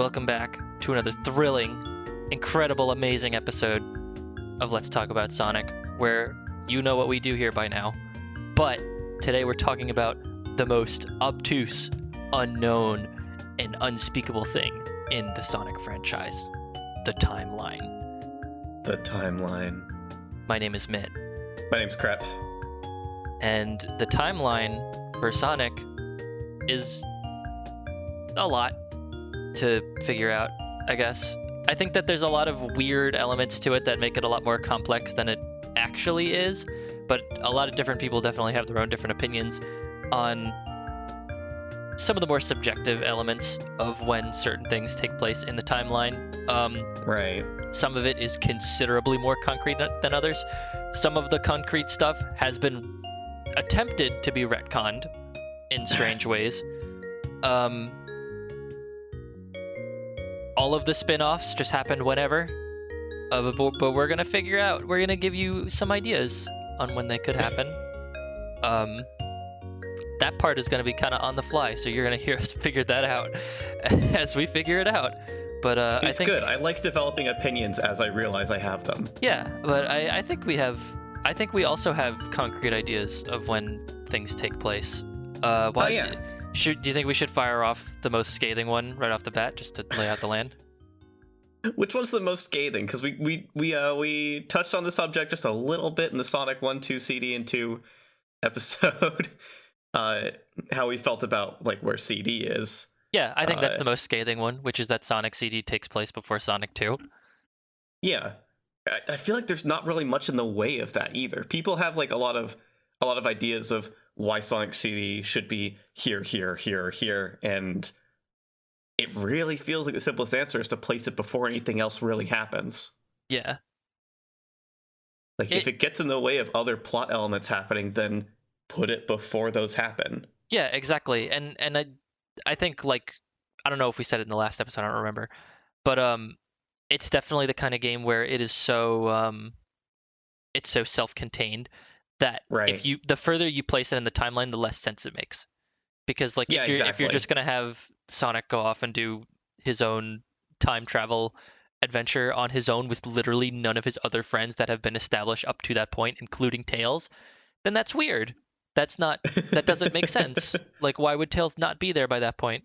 welcome back to another thrilling, incredible, amazing episode of Let's Talk About Sonic, where you know what we do here by now. But today we're talking about the most obtuse, unknown, and unspeakable thing in the Sonic franchise, the timeline. The timeline. My name is Mitt. My name's Crep. And the timeline for Sonic is a lot to figure out, I guess. I think that there's a lot of weird elements to it that make it a lot more complex than it actually is, but a lot of different people definitely have their own different opinions on some of the more subjective elements of when certain things take place in the timeline. Right. Some of it is considerably more concrete than others. Some of the concrete stuff has been attempted to be retconned in strange ways. All of the spin-offs just happened whenever, but we're gonna figure out, we're gonna give you some ideas on when they could happen. That part is gonna be kind of on the fly, so you're gonna hear us figure that out as we figure it out. But it's I think good. I like developing opinions as I realize I have them. Yeah, but I think we also have concrete ideas of when things take place. Yeah. Do you think we should fire off the most scathing one right off the bat, just to lay out the land? Which one's the most scathing? Because we touched on the subject just a little bit in the Sonic 1, 2 CD and 2 episode. How we felt about like where CD is. Yeah, I think that's the most scathing one, which is that Sonic CD takes place before Sonic 2. Yeah, I feel like there's not really much in the way of that either. People have like a lot of ideas of why Sonic CD should be here, and it really feels like the simplest answer is to place it before anything else really happens. Yeah. Like, if it gets in the way of other plot elements happening, then put it before those happen. Yeah, exactly. And I think, like, I don't know if we said it in the last episode, I don't remember, but it's definitely the kind of game where it is so it's so self-contained that right. the further you place it in the timeline, the less sense it makes. Because like yeah, if you're just gonna have Sonic go off and do his own time travel adventure on his own with literally none of his other friends that have been established up to that point, including Tails, then that's weird. That doesn't make sense. Like, why would Tails not be there by that point?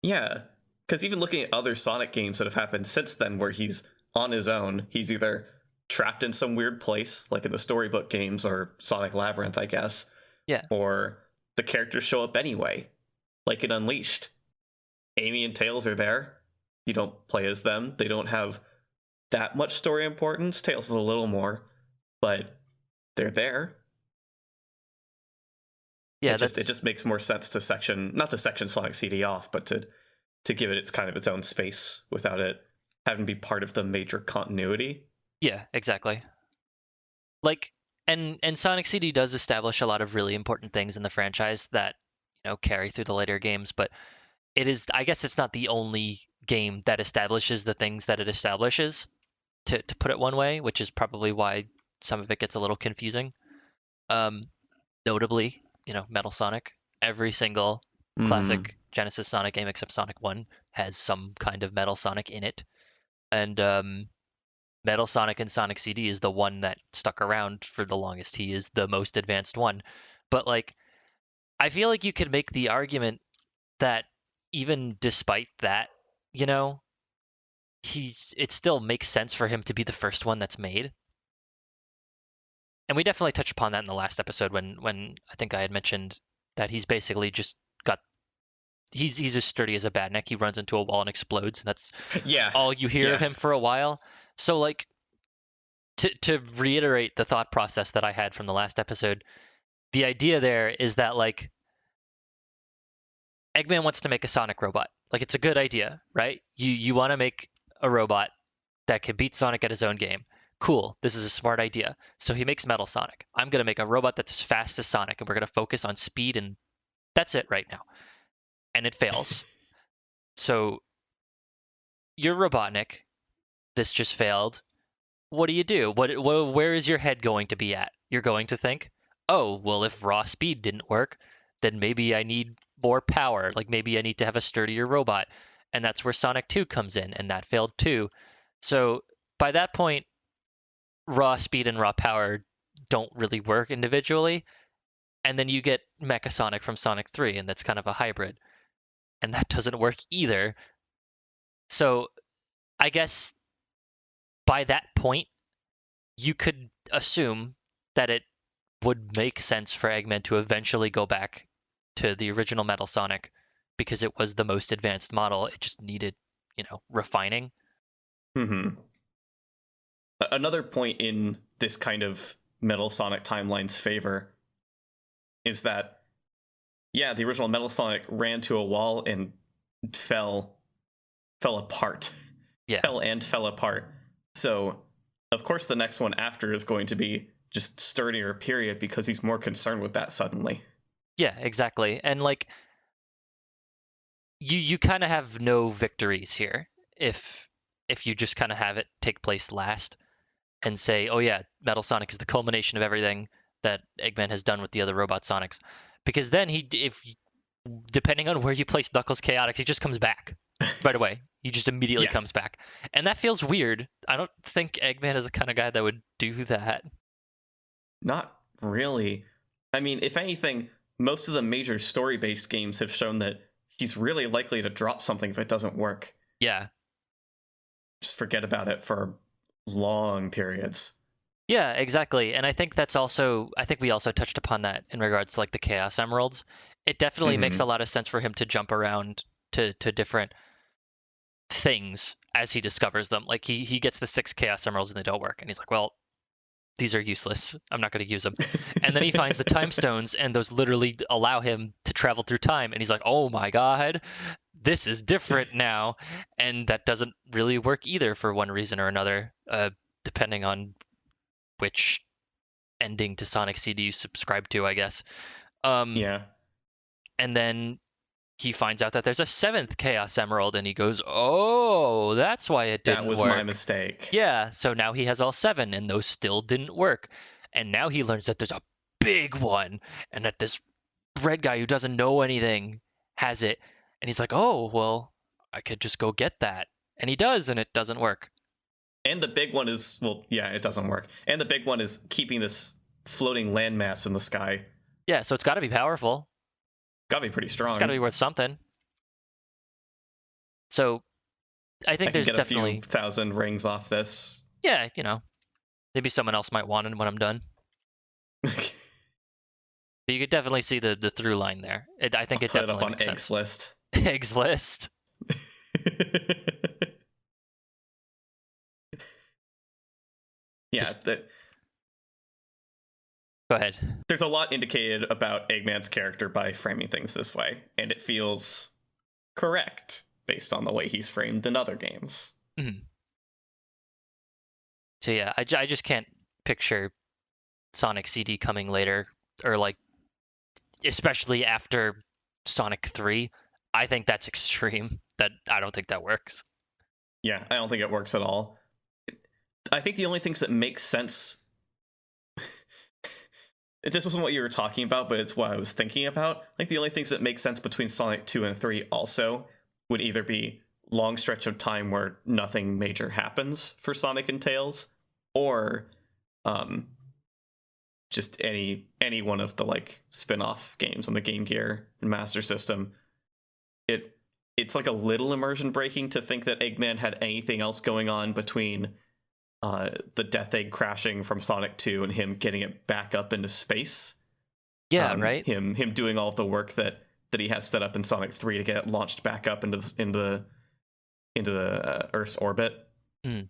Yeah, because even looking at other Sonic games that have happened since then, where he's on his own, he's either trapped in some weird place, like in the storybook games or Sonic Labyrinth, I guess. Yeah. Or the characters show up anyway, like in Unleashed. Amy and Tails are there. You don't play as them. They don't have that much story importance. Tails is a little more, but they're there. Yeah, it just makes more sense to not to section Sonic CD off, but to give it its own space without it having to be part of the major continuity. Yeah, exactly. Like, and Sonic CD does establish a lot of really important things in the franchise that, carry through the later games, but I guess it's not the only game that establishes the things that it establishes, to put it one way, which is probably why some of it gets a little confusing. Notably, Metal Sonic. Every single classic Genesis Sonic game except Sonic 1 has some kind of Metal Sonic in it. And Metal Sonic and Sonic CD is the one that stuck around for the longest. He is the most advanced one. But like, I feel like you could make the argument that even despite that, it still makes sense for him to be the first one that's made. And we definitely touched upon that in the last episode when I think I had mentioned that he's basically just he's as sturdy as a badnik. He runs into a wall and explodes, and that's all you hear of him for a while. So like, to reiterate the thought process that I had from the last episode, the idea there is that like, Eggman wants to make a Sonic robot. Like, it's a good idea, right? You want to make a robot that can beat Sonic at his own game. Cool, this is a smart idea. So he makes Metal Sonic. I'm going to make a robot that's as fast as Sonic, and we're going to focus on speed, and that's it right now. And it fails. So you're Robotnik. This just failed. What do you do? Where is your head going to be at? You're going to think, oh, well, if raw speed didn't work, then maybe I need more power. Like, maybe I need to have a sturdier robot. and that's where Sonic 2 comes in, and that failed too. So by that point, raw speed and raw power don't really work individually, and then you get Mecha Sonic from Sonic 3, and that's kind of a hybrid, and that doesn't work either. So I guess by that point, you could assume that it would make sense for Eggman to eventually go back to the original Metal Sonic because it was the most advanced model. It just needed, refining. Another point in this kind of Metal Sonic timeline's favor is that, yeah, the original Metal Sonic ran to a wall and fell apart. Yeah. Fell apart. So, of course, the next one after is going to be just sturdier, period, because he's more concerned with that suddenly. Yeah, exactly. And like, you kind of have no victories here if you just kind of have it take place last and say, oh yeah, Metal Sonic is the culmination of everything that Eggman has done with the other Robot Sonics, because then depending on where you place Knuckles Chaotix, he just comes back right away. He just immediately comes back, and that feels weird. I don't think Eggman is the kind of guy that would do that. Not really. I mean, if anything, most of the major story-based games have shown that he's really likely to drop something if it doesn't work. Yeah. Just forget about it for long periods. Yeah, exactly. And I think we also touched upon that in regards to like the Chaos Emeralds. It definitely makes a lot of sense for him to jump around to different things as he discovers them. Like he gets the 6 Chaos Emeralds and they don't work, and he's like, well, these are useless. I'm not going to use them. And then he finds the time stones, and those literally allow him to travel through time. And he's like, oh my god, this is different now. And that doesn't really work either for one reason or another, depending on which ending to Sonic CD you subscribe to, I guess. Yeah. And then he finds out that there's a 7th Chaos Emerald, and he goes, oh, that's why it didn't work. That was my mistake. Yeah, so now he has all 7, and those still didn't work. And now he learns that there's a big one, and that this red guy who doesn't know anything has it. And he's like, oh, well, I could just go get that. And he does, and it doesn't work. And the big one is, well, yeah, it doesn't work. And the big one is keeping this floating landmass in the sky. Yeah, so it's got to be powerful. Got to be pretty strong. It's got to be worth something. So I think there's definitely a few thousand rings off this. Yeah, maybe someone else might want it when I'm done. But you could definitely see the through line there. I think it definitely makes sense. Put it up on Eggs list. Eggs list. Yeah. Go ahead. There's a lot indicated about Eggman's character by framing things this way, and it feels correct based on the way he's framed in other games. Mm-hmm. So yeah, I just can't picture Sonic CD coming later, or like, especially after Sonic 3. I think that's extreme. I don't think that works. Yeah, I don't think it works at all. I think the only things that make sense... This wasn't what you were talking about, but it's what I was thinking about. Like, the only things that make sense between Sonic 2 and 3 also would either be long stretch of time where nothing major happens for Sonic and Tails, or just any one of the like spin-off games on the Game Gear and Master System. It's like a little immersion breaking to think that Eggman had anything else going on between the Death Egg crashing from Sonic 2 and him getting it back up into space. Yeah, right. Him doing all of the work that he has set up in Sonic 3 to get it launched back up into the Earth's orbit. Mm.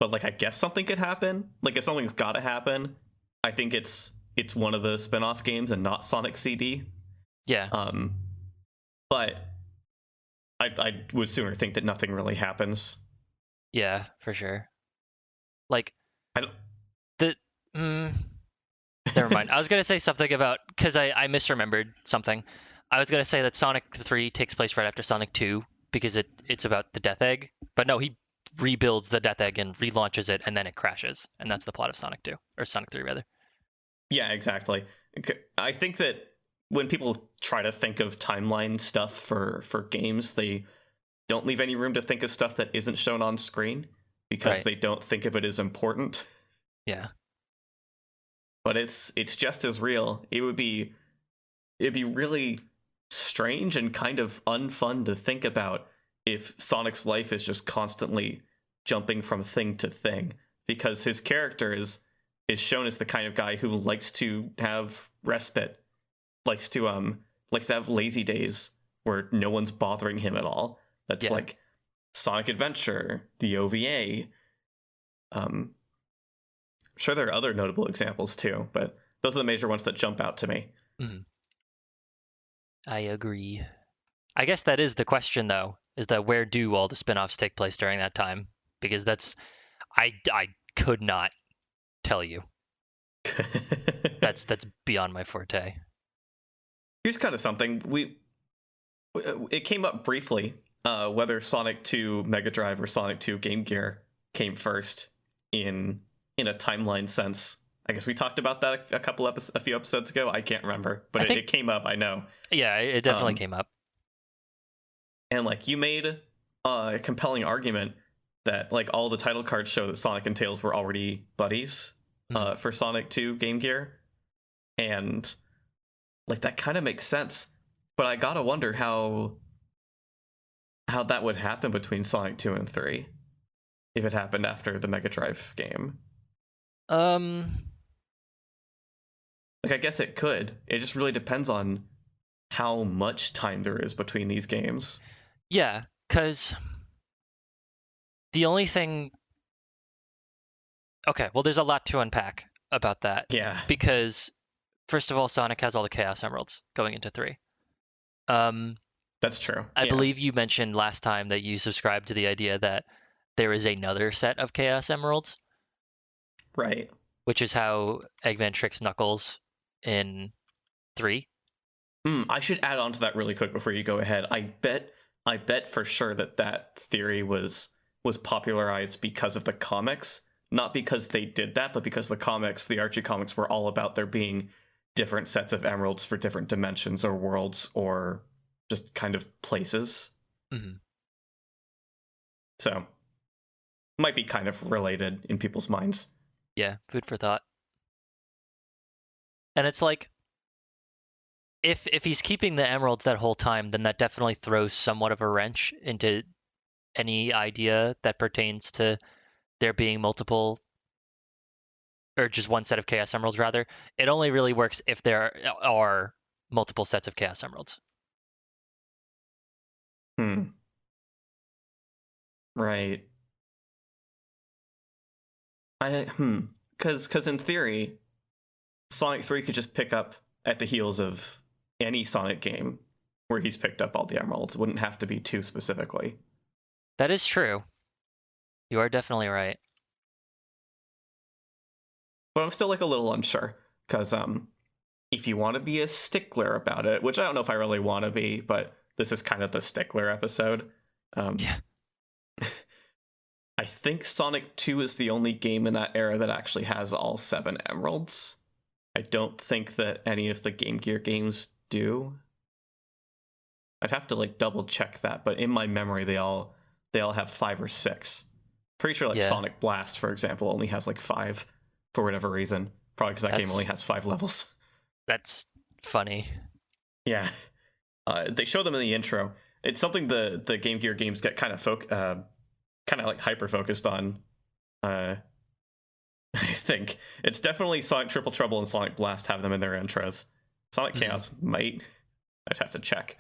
But like, I guess something could happen. Like, if something's got to happen, I think it's one of the spin-off games and not Sonic CD. Yeah. But I would sooner think that nothing really happens. Yeah, for sure. Like, never mind. I was gonna say something about, because I misremembered something. I was gonna say that Sonic 3 takes place right after Sonic 2 because it's about the Death Egg. But no, he rebuilds the Death Egg and relaunches it, and then it crashes, and that's the plot of Sonic 2 or Sonic 3 rather. Yeah, exactly. I think that when people try to think of timeline stuff for games, they don't leave any room to think of stuff that isn't shown on screen because Right. they don't think of it as important. Yeah. But it's just as real. It'd be really strange and kind of unfun to think about if Sonic's life is just constantly jumping from thing to thing, because his character is shown as the kind of guy who likes to have respite, likes to have lazy days where no one's bothering him at all. That's Yeah. like Sonic Adventure, the OVA. I'm sure there are other notable examples too, but those are the major ones that jump out to me. Mhm. I agree. I guess that is the question, though, is that where do all the spin-offs take place during that time? Because that's I could not tell you. That's beyond my forte. Here's kind of something it came up briefly whether Sonic 2 Mega Drive or Sonic 2 Game Gear came first in a timeline sense. I guess we talked about that a few episodes ago. I can't remember, but it came up. I know. Yeah, it definitely came up. And like you made a compelling argument that like all the title cards show that Sonic and Tails were already buddies for Sonic 2 Game Gear, and like that kind of makes sense. But I gotta wonder how that would happen between Sonic 2 and 3 if it happened after the Mega Drive game. Like I guess it could. It just really depends on how much time there is between these games. Yeah, because the only thing. Okay, well, there's a lot to unpack about that. Yeah. Because first of all, Sonic has all the Chaos Emeralds going into 3. That's true. I believe you mentioned last time that you subscribed to the idea that there is another set of Chaos Emeralds. Right. Which is how Eggman tricks Knuckles in 3. I should add on to that really quick before you go ahead. I bet for sure that theory was popularized because of the comics, not because they did that, but because the Archie comics were all about there being different sets of emeralds for different dimensions or worlds or just kind of places. Mm-hmm. So, might be kind of related in people's minds. Yeah, food for thought. And it's like, if he's keeping the emeralds that whole time, then that definitely throws somewhat of a wrench into any idea that pertains to there being multiple, or just one set of Chaos Emeralds, rather. It only really works if there are multiple sets of Chaos Emeralds. Right. Because in theory, Sonic 3 could just pick up at the heels of any Sonic game where he's picked up all the emeralds. It wouldn't have to be 2 specifically. That is true. You are definitely right. But I'm still like a little unsure, because if you want to be a stickler about it, which I don't know if I really want to be, but this is kind of the stickler episode. Yeah. I think Sonic 2 is the only game in that era that actually has all 7 emeralds. I don't think that any of the Game Gear games do. I'd have to like double check that, but in my memory they all have 5 or 6. Pretty sure like Sonic Blast, for example, only has like 5 for whatever reason. Probably because that game only has 5 levels. That's funny. Yeah. They show them in the intro. It's something the Game Gear games get kind of like hyper focused on. I think it's definitely Sonic Triple Trouble and Sonic Blast have them in their intros. Sonic Chaos might. I'd have to check.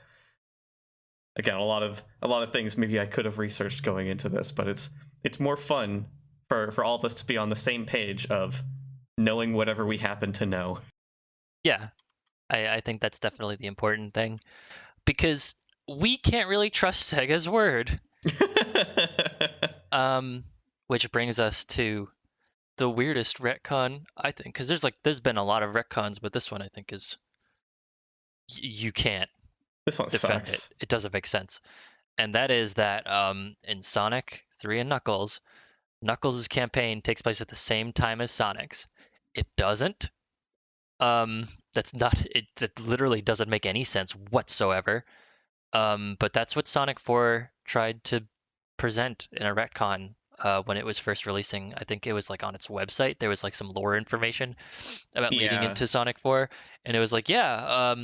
Again, a lot of things maybe I could have researched going into this, but it's more fun for all of us to be on the same page of knowing whatever we happen to know. Yeah, I think that's definitely the important thing, because we can't really trust Sega's word. Which brings us to the weirdest retcon, I think, because there's been a lot of retcons, but this one I think is you can't this one defend sucks. it. It doesn't make sense, and that is that in Sonic 3 and Knuckles' campaign takes place at the same time as Sonic's. It doesn't. That's not it. That literally doesn't make any sense whatsoever. But that's what Sonic 4 tried to present in a retcon when it was first releasing. I think it was like on its website. There was like some lore information about leading Yeah, into Sonic 4, and it was like, yeah,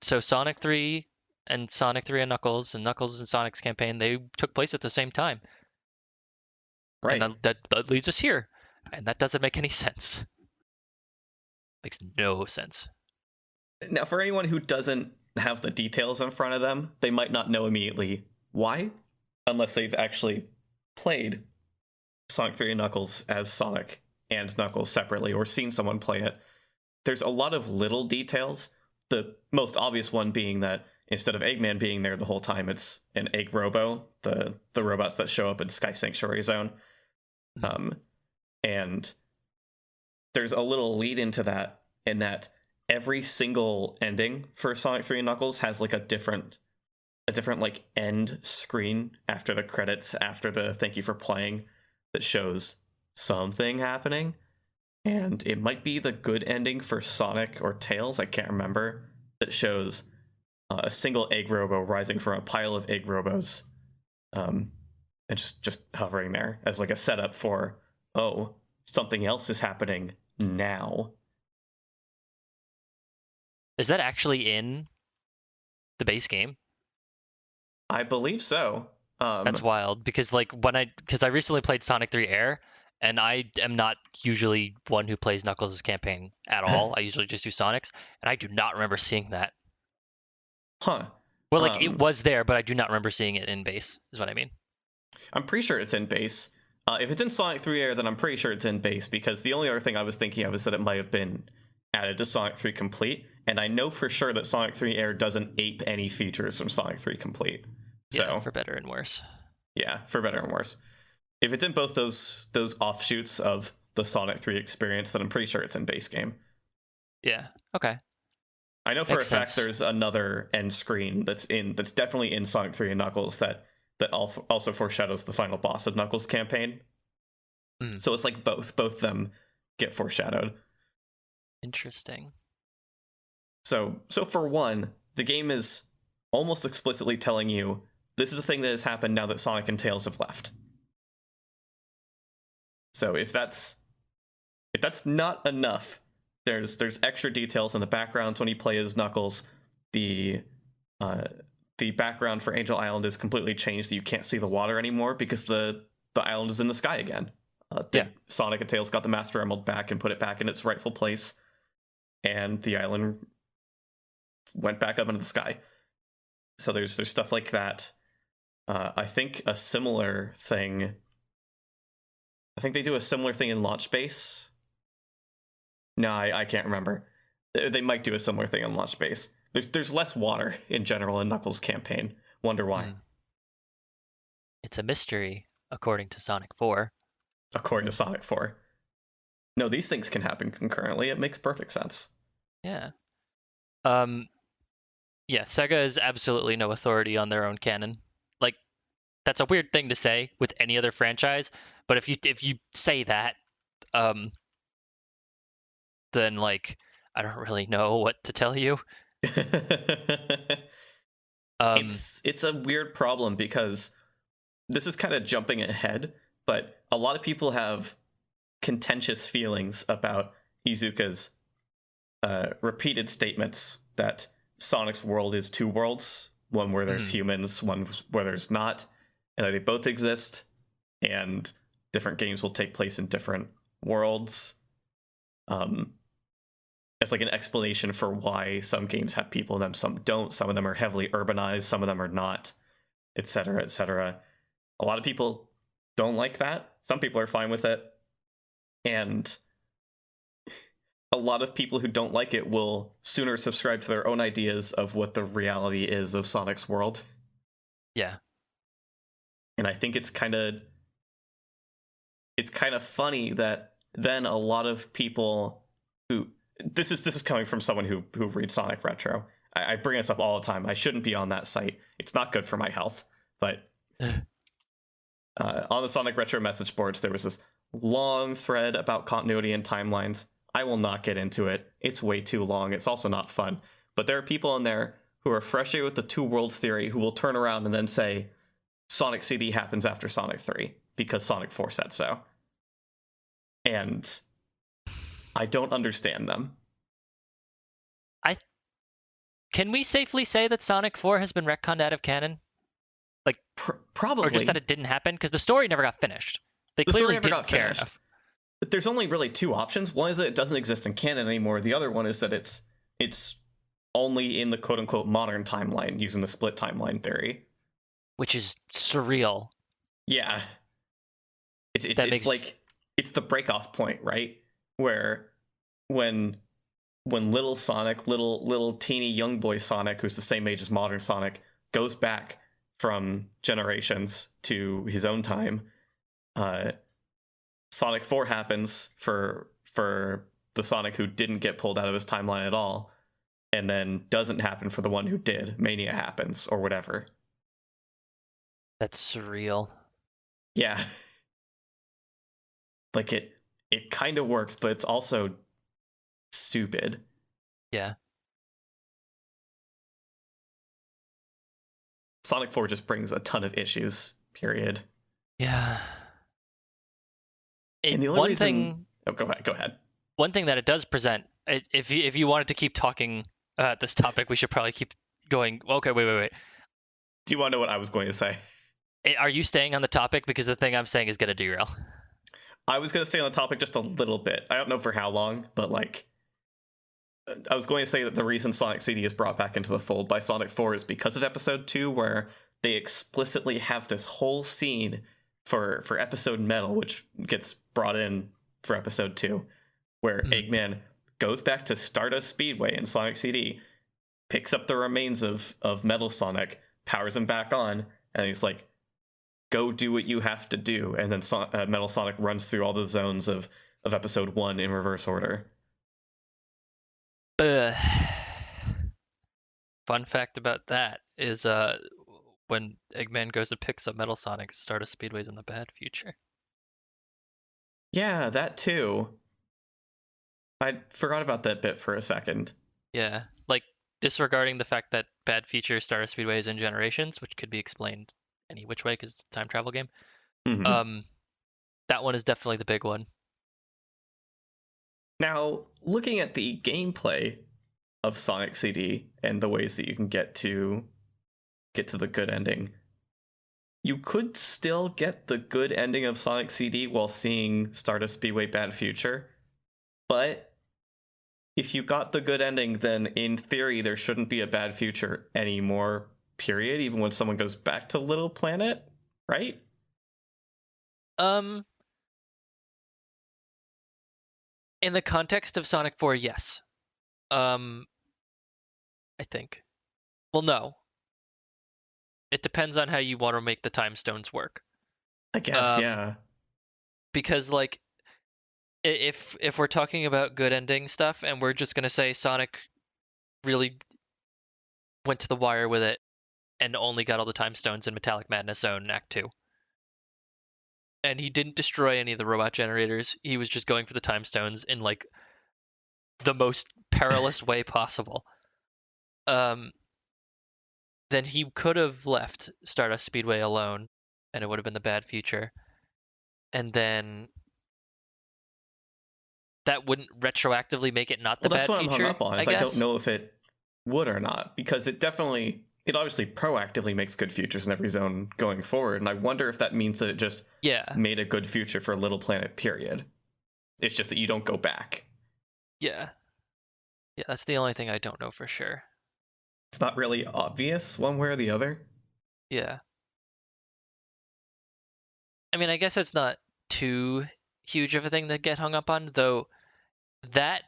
so Sonic 3 and Sonic 3 and Knuckles and Sonic's campaign, they took place at the same time, and right. that leads us here, and that doesn't make any sense. Makes no sense. Now, for anyone who doesn't have the details in front of them, they might not know immediately why, unless they've actually played Sonic 3 and Knuckles as Sonic and Knuckles separately or seen someone play it. There's a lot of little details. The most obvious one being that instead of Eggman being there the whole time, it's an Egg Robo, the robots that show up in Sky Sanctuary Zone. And there's a little lead into that, in that every single ending for Sonic 3 and Knuckles has like a different like end screen after the credits, after the thank you for playing, that shows something happening. And it might be the good ending for Sonic or Tails, I can't remember, that shows a single Egg Robo rising from a pile of Egg Robos, and just hovering there as like a setup for, oh, something else is happening now. Is that actually in the base game? I believe so. That's wild because I recently played Sonic 3 Air, and I am not usually one who plays Knuckles' campaign at all. I usually just do Sonic's, and I do not remember seeing that. Huh. Well, like it was there, but I do not remember seeing it in base, is what I mean. I'm pretty sure it's in base. If it's in Sonic 3 Air, then I'm pretty sure it's in base, because the only other thing I was thinking of is that it might have been added to Sonic 3 Complete, and I know for sure that Sonic 3 Air doesn't ape any features from Sonic 3 Complete. So, Yeah, for better and worse. Yeah, for better and worse. If it's in both those offshoots of the Sonic 3 experience, then I'm pretty sure it's in base game. Yeah. Okay. I know for Makes a fact sense. there's another end screen that's definitely in Sonic 3 and Knuckles that also foreshadows the final boss of Knuckles' campaign. Mm. So it's like both of them get foreshadowed. Interesting. So for one, the game is almost explicitly telling you this is a thing that has happened now that Sonic and Tails have left. So if that's not enough, there's extra details in the backgrounds when you play as Knuckles. The background for Angel Island is completely changed. You can't see the water anymore because the island is in the sky again. Sonic and Tails got the Master Emerald back and put it back in its rightful place, and the island went back up into the sky. So there's stuff like that. I think a similar thing. I think they do a similar thing in Launch Base. No, I can't remember. They might do a similar thing in Launch Base. There's less water in general in Knuckles' campaign. Wonder why. It's a mystery, according to Sonic 4. According to Sonic 4. No, these things can happen concurrently. It makes perfect sense. Yeah. Yeah, Sega is absolutely no authority on their own canon. Like, that's a weird thing to say with any other franchise, but if you say that, then like I don't really know what to tell you. It's a weird problem because this is kind of jumping ahead, but a lot of people have contentious feelings about Iizuka's repeated statements that Sonic's world is two worlds, one where there's humans, one where there's not, and that they both exist, and different games will take place in different worlds. As like an explanation for why some games have people in them, some don't. Some of them are heavily urbanized, some of them are not, etc., etc. A lot of people don't like that. Some people are fine with it. And a lot of people who don't like it will sooner subscribe to their own ideas of what the reality is of Sonic's world. Yeah. And I think it's kind of funny that then a lot of people who this is coming from someone who reads Sonic Retro. I bring this up all the time. I shouldn't be on that site. It's not good for my health. But on the Sonic Retro message boards, there was this long thread about continuity and timelines I will not get into it. It's way too long. It's also not fun. But there are people in there who are frustrated with the two worlds theory who will turn around and then say Sonic CD happens after Sonic 3 because Sonic 4 said so. And I don't understand them. Can we safely say that Sonic 4 has been retconned out of canon? Like, probably. Or just that it didn't happen? Because the story never got finished. They clearly didn't care enough. There's only really two options. One is that it doesn't exist in canon anymore. The other one is that it's only in the quote-unquote modern timeline using the split timeline theory. Which is surreal. Yeah. It's like, it's the break-off point, right? Where when little Sonic, little teeny young boy Sonic, who's the same age as modern Sonic, goes back from generations to his own time, Sonic 4 happens for the Sonic who didn't get pulled out of his timeline at all, and then doesn't happen for the one who did. Mania happens, or whatever. That's surreal. Yeah. Like, it kind of works, but it's also stupid. Yeah. Sonic 4 just brings a ton of issues, period. Yeah. And the only reason... Oh, go ahead. One thing that it does present, if you wanted to keep talking about this topic, we should probably keep going. Okay, wait. Do you want to know what I was going to say? Are you staying on the topic? Because the thing I'm saying is going to derail. I was going to stay on the topic just a little bit. I don't know for how long, but like... I was going to say that the reason Sonic CD is brought back into the fold by Sonic 4 is because of Episode 2, where they explicitly have this whole scene for Episode Metal, which gets brought in for Episode 2, where Eggman goes back to Stardust Speedway in Sonic CD, picks up the remains of Metal Sonic, powers him back on, and he's like, go do what you have to do. And then Metal Sonic runs through all the zones of Episode 1 in reverse order. Fun fact about that is when Eggman goes and picks up Metal Sonic, Stardust Speedway's in the bad future. Yeah, that too. I forgot about that bit for a second. Yeah, like disregarding the fact that bad future Stardust Speedway is in Generations, which could be explained any which way because it's a time travel game. Mm-hmm. That one is definitely the big one. Now, looking at the gameplay of Sonic CD and the ways that you can get to the good ending, you could still get the good ending of Sonic CD while seeing Stardust Speedway Bad Future. But if you got the good ending, then in theory there shouldn't be a bad future anymore, period, even when someone goes back to Little Planet, right? In the context of Sonic 4, yes. I think. Well, no. It depends on how you want to make the time stones work. I guess, yeah. Because, like, if we're talking about good ending stuff and we're just going to say Sonic really went to the wire with it and only got all the time stones in Metallic Madness Zone Act 2. And he didn't destroy any of the robot generators. He was just going for the time stones in, like, the most perilous way possible. Then he could have left Stardust Speedway alone, and it would have been the bad future. And then that wouldn't retroactively make it not the bad future. That's what I'm hung up on. I don't know if it would or not, because it obviously proactively makes good futures in every zone going forward, and I wonder if that means that it just made a good future for Little Planet, period. It's just that you don't go back. Yeah, that's the only thing I don't know for sure. It's not really obvious one way or the other. Yeah. I mean, I guess it's not too huge of a thing to get hung up on, though that,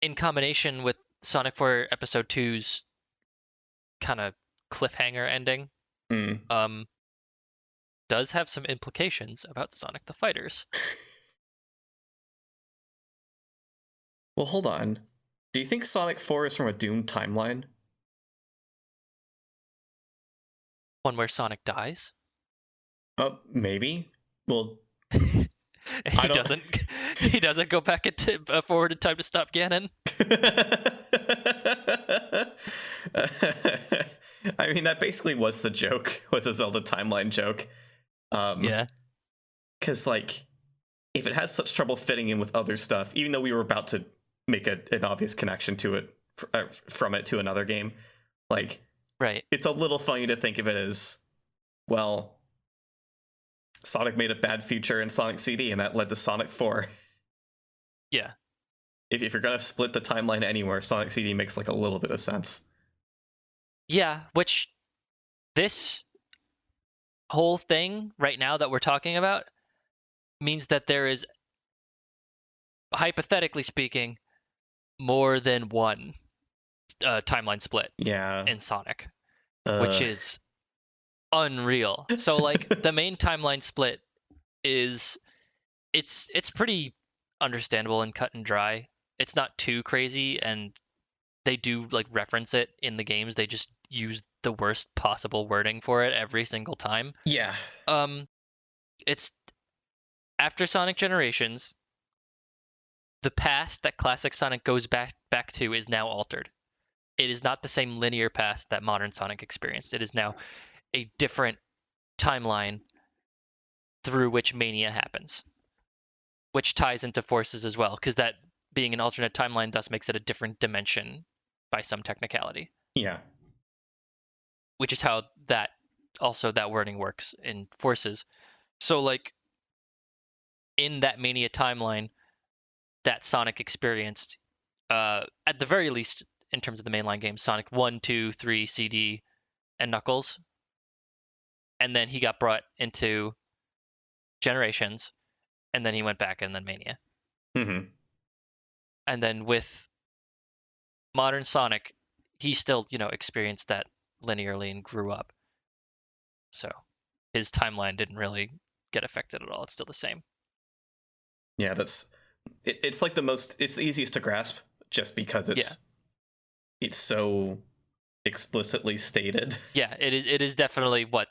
in combination with Sonic 4 Episode 2's kind of cliffhanger ending, does have some implications about Sonic the Fighters. Well, hold on. Do you think Sonic 4 is from a doomed timeline? One where Sonic dies? Maybe. Well, he doesn't. He doesn't go back forward in time to stop Ganon. I mean, that basically was the joke, was a Zelda timeline joke. Yeah. Because, like, if it has such trouble fitting in with other stuff, even though we were about to make an obvious connection to it from it to another game, like, Right. it's a little funny to think of it as, well, Sonic made a bad feature in Sonic CD, and that led to Sonic 4. Yeah. If you're gonna split the timeline anywhere, Sonic CD makes like a little bit of sense. Yeah, which this whole thing right now that we're talking about means that there is, hypothetically speaking, more than one timeline split Yeah. in Sonic, which is unreal. So like the main timeline split is it's pretty understandable and cut and dry. It's not too crazy, and they do like reference it in the games. They just use the worst possible wording for it every single time. Yeah. It's after Sonic Generations, the past that classic Sonic goes back to is now altered. It is not the same linear past that modern Sonic experienced. It is now a different timeline through which Mania happens, which ties into Forces as well, because that being an alternate timeline thus makes it a different dimension by some technicality. Yeah. Which is how that wording works in Forces. So like in that Mania timeline that Sonic experienced, at the very least in terms of the mainline games, Sonic 1, 2, 3, CD, and Knuckles. And then he got brought into Generations, and then he went back, and then Mania. Mm-hmm. And then with modern Sonic, he still, experienced that linearly and grew up. So his timeline didn't really get affected at all. It's still the same. Yeah, it's like it's the easiest to grasp just because it's so explicitly stated. Yeah, it is definitely what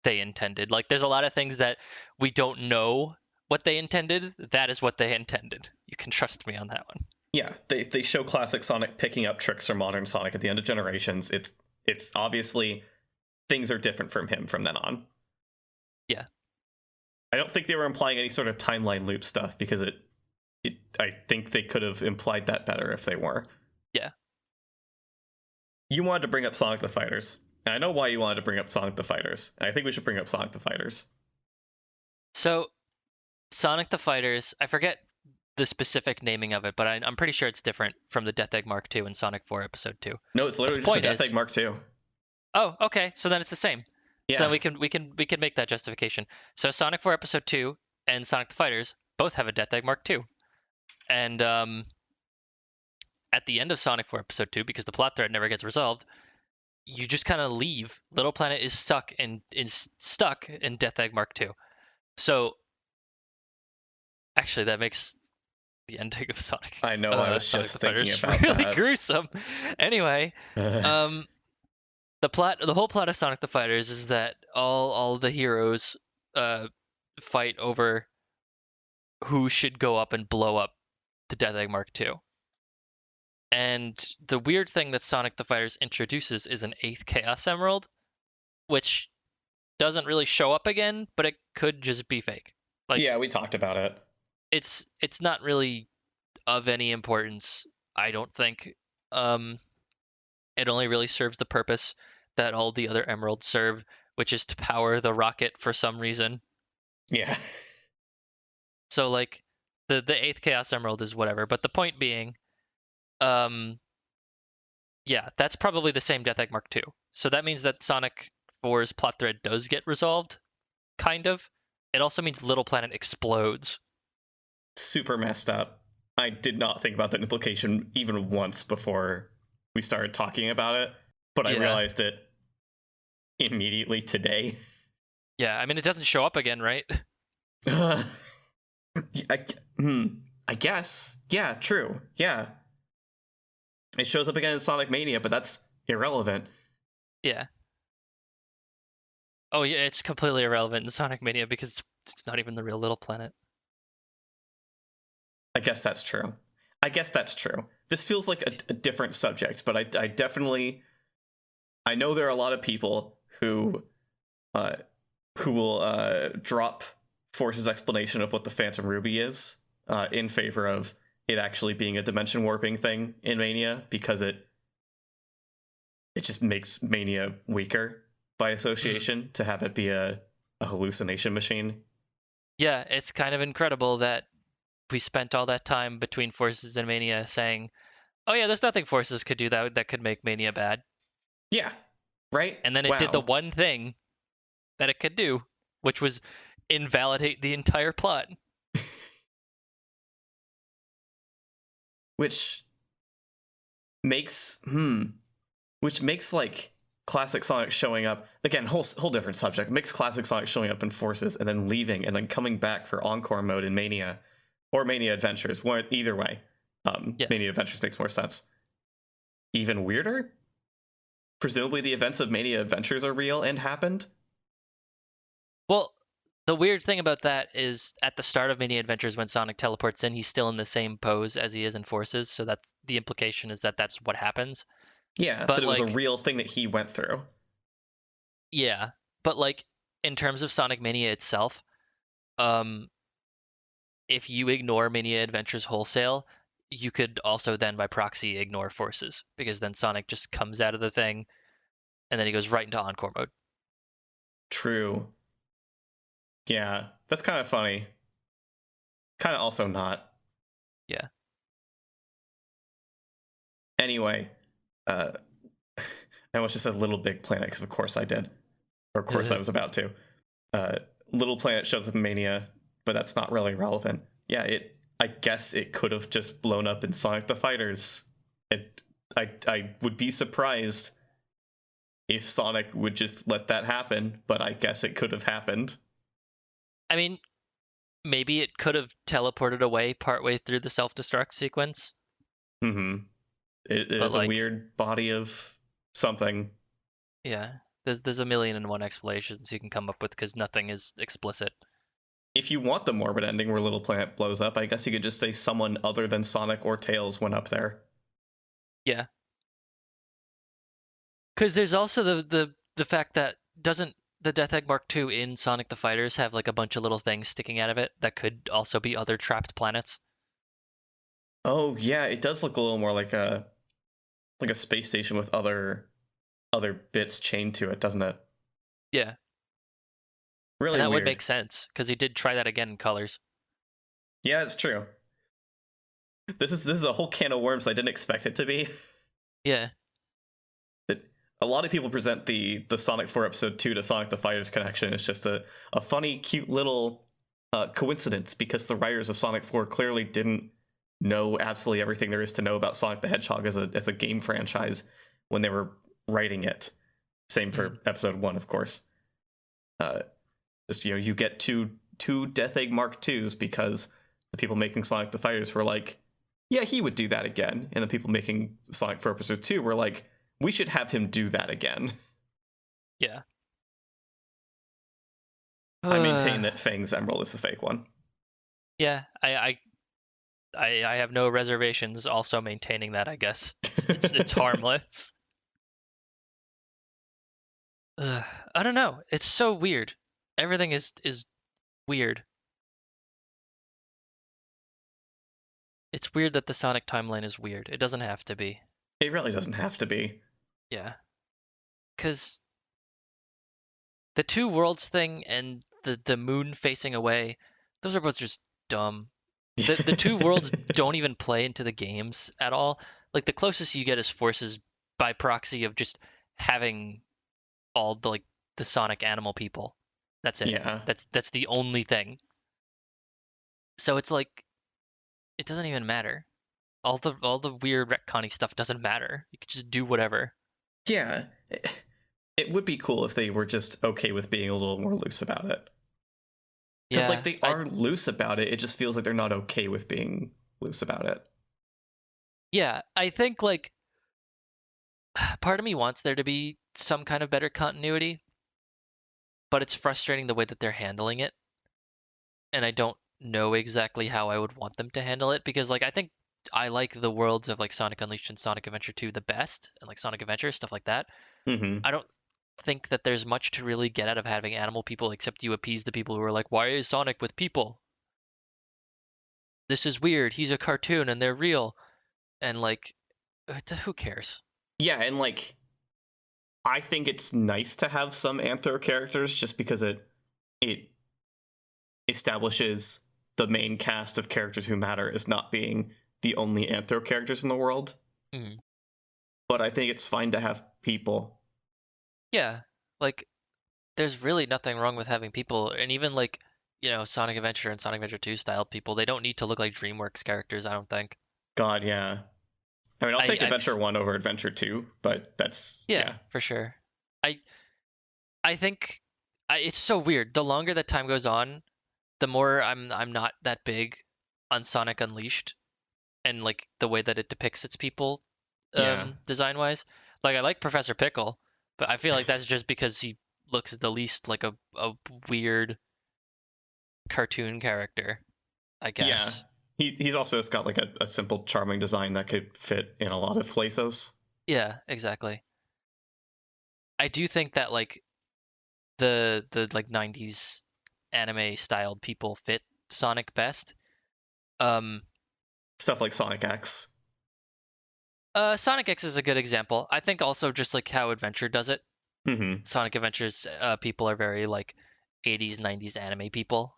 they intended. Like there's a lot of things that we don't know what they intended. That is what they intended. You can trust me on that one. Yeah, they show classic Sonic picking up tricks from modern Sonic at the end of Generations. It's obviously things are different from him from then on. Yeah. I don't think they were implying any sort of timeline loop stuff because I think they could have implied that better if they were. Yeah. You wanted to bring up Sonic the Fighters. And I know why you wanted to bring up Sonic the Fighters. And I think we should bring up Sonic the Fighters. So, Sonic the Fighters, I forget the specific naming of it, but I'm pretty sure it's different from the Death Egg Mark II and Sonic 4 Episode 2. No, it's literally just the Death Egg Mark II. Oh, okay. So then it's the same. Yeah. So then we can make that justification. So Sonic 4 Episode 2 and Sonic the Fighters both have a Death Egg Mark II. And at the end of Sonic 4 Episode 2, because the plot thread never gets resolved, you just kind of leave. Little Planet is stuck in Death Egg Mark II. So actually, that makes the ending of Sonic. I know. I was Sonic just thinking about really that. gruesome. Anyway, the whole plot of Sonic the Fighters is that all the heroes fight over who should go up and blow up the Death Egg Mark II. And the weird thing that Sonic the Fighters introduces is an 8th Chaos Emerald, which doesn't really show up again, but it could just be fake. Like, yeah, we talked about it. It's not really of any importance, I don't think. It only really serves the purpose that all the other emeralds serve, which is to power the rocket for some reason. Yeah. So like the 8th Chaos Emerald is whatever, but the point being, yeah, that's probably the same Death Egg Mark II. So that means that Sonic 4's plot thread does get resolved, kind of. It also means Little Planet explodes. Super messed up. I did not think about that implication even once before we started talking about it, but I realized it immediately today. Yeah, I mean, it doesn't show up again, right? I guess. Yeah, true. Yeah. It shows up again in Sonic Mania, but that's irrelevant. Yeah. Oh, yeah, it's completely irrelevant in Sonic Mania because it's not even the real Little Planet. I guess that's true. I guess that's true. This feels like a different subject, but I definitely I know there are a lot of people uh, who will drop Force's explanation of what the Phantom Ruby is in favor of it actually being a dimension warping thing in Mania, because it just makes Mania weaker by association to have it be a hallucination machine. Yeah, it's kind of incredible that we spent all that time between Forces and Mania saying, oh yeah, there's nothing Forces could do that could make Mania bad. Yeah, right? And then it did the Wow. one thing that it could do, which was invalidate the entire plot. Which makes like classic Sonic showing up again, whole different subject. Makes classic Sonic showing up in Forces and then leaving and then coming back for Encore mode in Mania or Mania Adventures. Either way, Yeah. Mania Adventures makes more sense. Even weirder. Presumably, the events of Mania Adventures are real and happened. Well, the weird thing about that is at the start of Mania Adventures, when Sonic teleports in, he's still in the same pose as he is in Forces. So that's the implication, is that that's what happens. Yeah, But that it was like, a real thing that he went through. yeah, but like in terms of Sonic Mania itself, um, if you ignore Mania Adventures wholesale, you could also then by proxy ignore Forces, because then Sonic just comes out of the thing and then he goes right into Encore mode. True. Yeah, that's kind of funny. Kind of also not. Yeah. Anyway, I almost just said Little Big Planet because of course I did. Or of course I was about to. Little Planet shows up in Mania, but that's not really relevant. Yeah, I guess it could have just blown up in Sonic the Fighters. I would be surprised if Sonic would just let that happen, but I guess it could have happened. I mean, maybe it could have teleported away partway through the self-destruct sequence. Mm-hmm. It is a weird body of something. Yeah, there's a million and one explanations you can come up with because nothing is explicit. If you want the morbid ending where Little Planet blows up, I guess you could just say someone other than Sonic or Tails went up there. Yeah, because there's also the fact that doesn't the Death Egg Mark II in Sonic the Fighters have like a bunch of little things sticking out of it that could also be other trapped planets? Oh yeah, it does look a little more like a space station with other bits chained to it, doesn't it? Yeah, Really and that weird. would make sense because he did try that again in Colors. Yeah, it's true. This is a whole can of worms I didn't expect it to be. Yeah, A lot of people present the Sonic 4 Episode 2 to Sonic the Fighters connection as just a funny, cute little coincidence, because the writers of Sonic 4 clearly didn't know absolutely everything there is to know about Sonic the Hedgehog as a game franchise when they were writing it. Same for Episode 1, of course. Just, you get two Death Egg Mark IIs because the people making Sonic the Fighters were like, yeah, he would do that again. And the people making Sonic 4 Episode 2 were like, we should have him do that again. yeah. I maintain that Fang's Emerald is the fake one. Yeah, I have no reservations. Also maintaining that, I guess it's harmless. I don't know. It's so weird. Everything is weird. It's weird that the Sonic timeline is weird. It doesn't have to be. It really doesn't have to be. Yeah. Because the two worlds thing and the moon facing away, those are both just dumb. The two worlds don't even play into the games at all. Like the closest you get is Forces by proxy of just having all the Sonic animal people. That's it. Yeah. That's the only thing. So it's like it doesn't even matter. All the weird retconny stuff doesn't matter. You could just do whatever. Yeah. It would be cool if they were just okay with being a little more loose about it. Because Yeah, they are loose about it. It just feels like they're not okay with being loose about it. yeah, I think like part of me wants there to be some kind of better continuity, but it's frustrating the way that they're handling it. And I don't know exactly how I would want them to handle it, because like I think I like the worlds of like Sonic Unleashed and Sonic Adventure 2 the best, and like Sonic Adventure stuff like that. Hmm. I don't think that there's much to really get out of having animal people except you appease the people who are like, why is Sonic with people? This is weird. He's a cartoon and they're real. And like, who cares? Yeah, and like I think it's nice to have some anthro characters just because it establishes the main cast of characters who matter as not being the only anthro characters in the world. Mhm. But I think it's fine to have people. Yeah, like there's really nothing wrong with having people, and even like, Sonic Adventure and Sonic Adventure 2 style people, they don't need to look like DreamWorks characters, I don't think. God, yeah. I mean, I'll take Adventure 1 over Adventure 2, but that's yeah, for sure. I think it's so weird. The longer that time goes on, the more I'm not that big on Sonic Unleashed and like the way that it depicts its people, Yeah. design wise. Like I like Professor Pickle, but I feel like that's just because he looks the least like a weird cartoon character, I Yeah. guess. He's also just got like a simple, charming design that could fit in a lot of places. Yeah, exactly. I do think that like the like 90s anime styled people fit Sonic best. Um Stuff like Sonic X. Sonic X is a good example. I think also just like how Adventure does it. Hmm. Sonic Adventure's people are very like 80s, 90s anime people,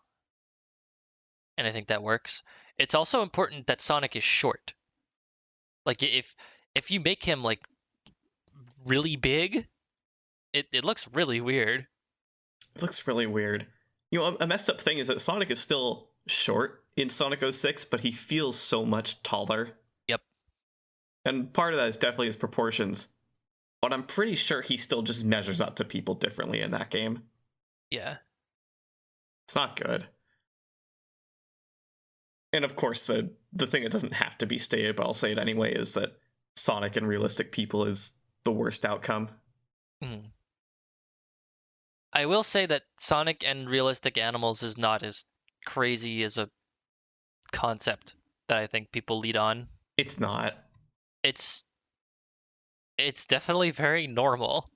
and I think that works. It's also important that Sonic is short. Like if you make him like really big, it looks really weird. It looks really weird. You know, a messed up thing is that Sonic is still short in Sonic 06, but he feels so much taller. Yep. And part of that is definitely his proportions. But I'm pretty sure he still just measures up to people differently in that game. Yeah. It's not good. And of course, the thing that doesn't have to be stated, but I'll say it anyway, is that Sonic and realistic people is the worst outcome. Mhm. I will say that Sonic and realistic animals is not as crazy as a concept that I think people lead on. It's not. It's it's definitely very normal.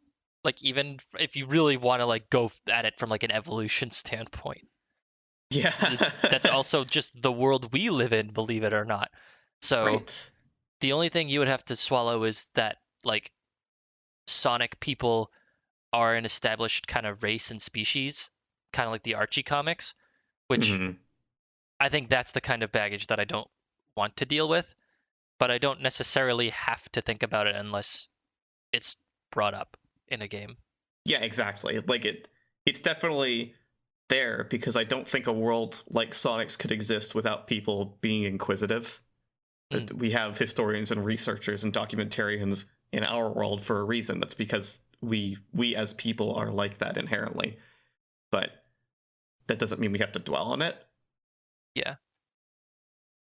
Like even if you really want to like go at it from like an evolution standpoint. Yeah. That's also just the world we live in, believe it or not. So Right. the only thing you would have to swallow is that like Sonic people are an established kind of race and species, kind of like the Archie comics, which Hmm. I think that's the kind of baggage that I don't want to deal with, but I don't necessarily have to think about it unless it's brought up in a game. Yeah, exactly. Like it's definitely there because I don't think a world like Sonic's could exist without people being inquisitive. We have historians and researchers and documentarians in our world for a reason. That's because we as people are like that inherently. But that doesn't mean we have to dwell on it. Yeah.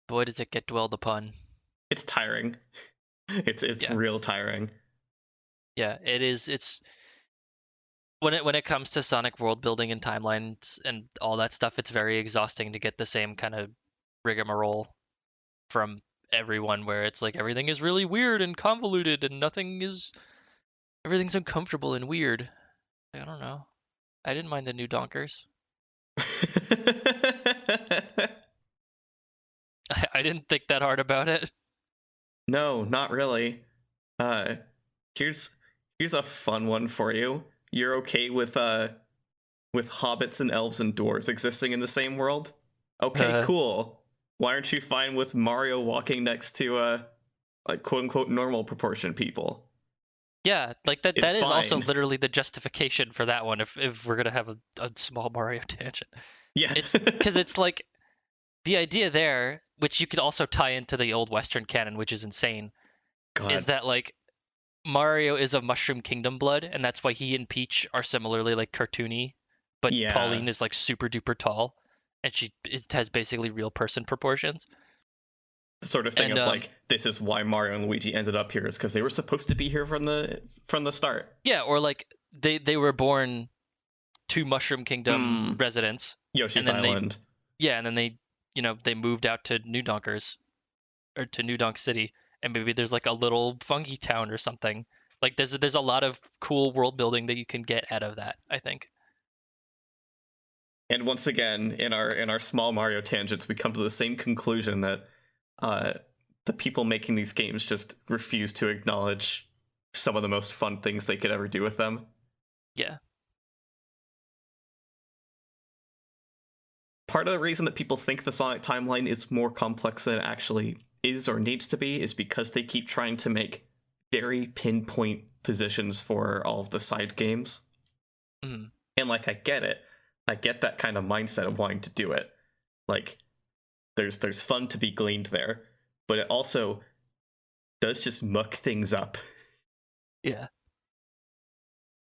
Boy, does it get dwelled upon. It's tiring. It's Yeah. real tiring. Yeah, it is. It's when it comes to Sonic world building and timelines and all that stuff, it's very exhausting to get the same kind of rigmarole from everyone where it's like everything is really weird and convoluted and everything's uncomfortable and weird. I don't know. I didn't mind the new Donkers. I didn't think that hard about it. No, not really. Uh here's a fun one for you. You're okay with hobbits and elves and dwarves existing in the same world? Okay, cool. Why aren't you fine with Mario walking next to like quote unquote normal proportion people? Yeah, like that. It's That is also fine. literally the justification for that one. If we're gonna have a small Mario tangent, Yeah. it's because it's like the idea there, which you could also tie into the old Western canon, which is insane, is God. that like Mario is of Mushroom Kingdom blood, and that's why he and Peach are similarly like cartoony, but Yeah. Pauline is like super duper tall, and has basically real person proportions. The sort of thing And of like this is why Mario and Luigi ended up here is because they were supposed to be here from the start. yeah, or like they were born to Mushroom Kingdom residents. Yoshi's and then Island. Yeah, and then they they moved out to New Donkers or to New Donk City, and maybe there's like a little funky town or something. Like there's a lot of cool world building that you can get out of that, I think. And once again, in our small Mario tangents, we come to the same conclusion that the people making these games just refuse to acknowledge some of the most fun things they could ever do with them. Yeah. Part of the reason that people think the Sonic timeline is more complex than it actually is or needs to be is because they keep trying to make very pinpoint positions for all of the side games. Mm-hmm. And like, I get it. I get that kind of mindset of wanting to do it. Like, there's fun to be gleaned there, but it also does just muck things up. Yeah.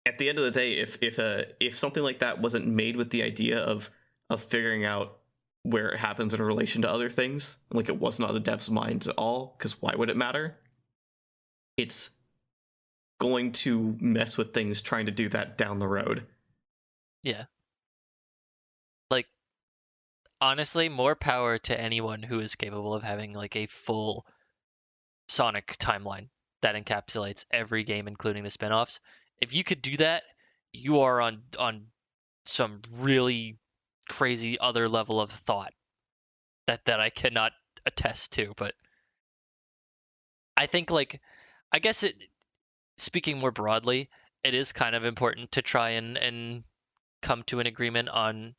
At the end of the day, if something like that wasn't made with the idea of figuring out where it happens in relation to other things, like it wasn't on the devs' minds at all, because why would it matter? It's going to mess with things trying to do that down the road. Yeah. Like, honestly, more power to anyone who is capable of having like a full Sonic timeline that encapsulates every game, including the spin-offs. If you could do that, you are on some really crazy other level of thought that I cannot attest to. But I think, like, I guess speaking more broadly, it is kind of important to try and come to an agreement on,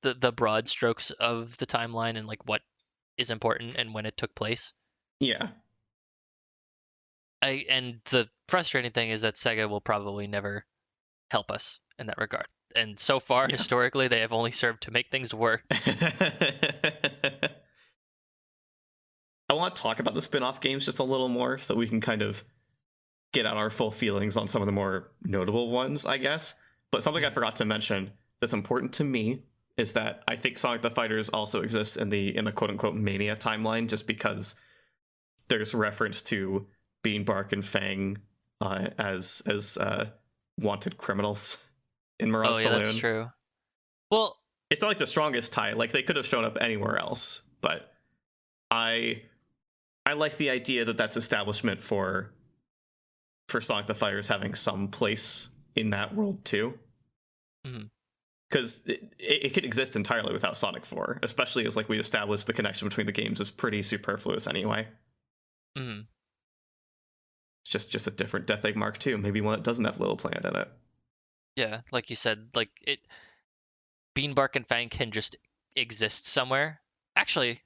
the broad strokes of the timeline and like what is important and when it took place. Yeah. And the frustrating thing is that Sega will probably never help us in that regard. And so far, historically, they have only served to make things worse. I want to talk about the spin-off games just a little more so we can kind of get out our full feelings on some of the more notable ones, I guess. But something I forgot to mention that's important to me is that I think Sonic the Fighters also exists in the quote-unquote Mania timeline, just because there's reference to Beanbark and Fang as wanted criminals in Mirage Saloon. That's true. Well, it's not like the strongest tie. Like, they could have shown up anywhere else, but I like the idea that that's establishment for Sonic the Fighters having some place in that world too. Because it could exist entirely without Sonic 4, especially as like we established the connection between the games is pretty superfluous anyway. It's just a different Death Egg Mark II, maybe one that doesn't have Little Planet in it. Yeah, like you said, like Beanbark and Fang can just exist somewhere. Actually,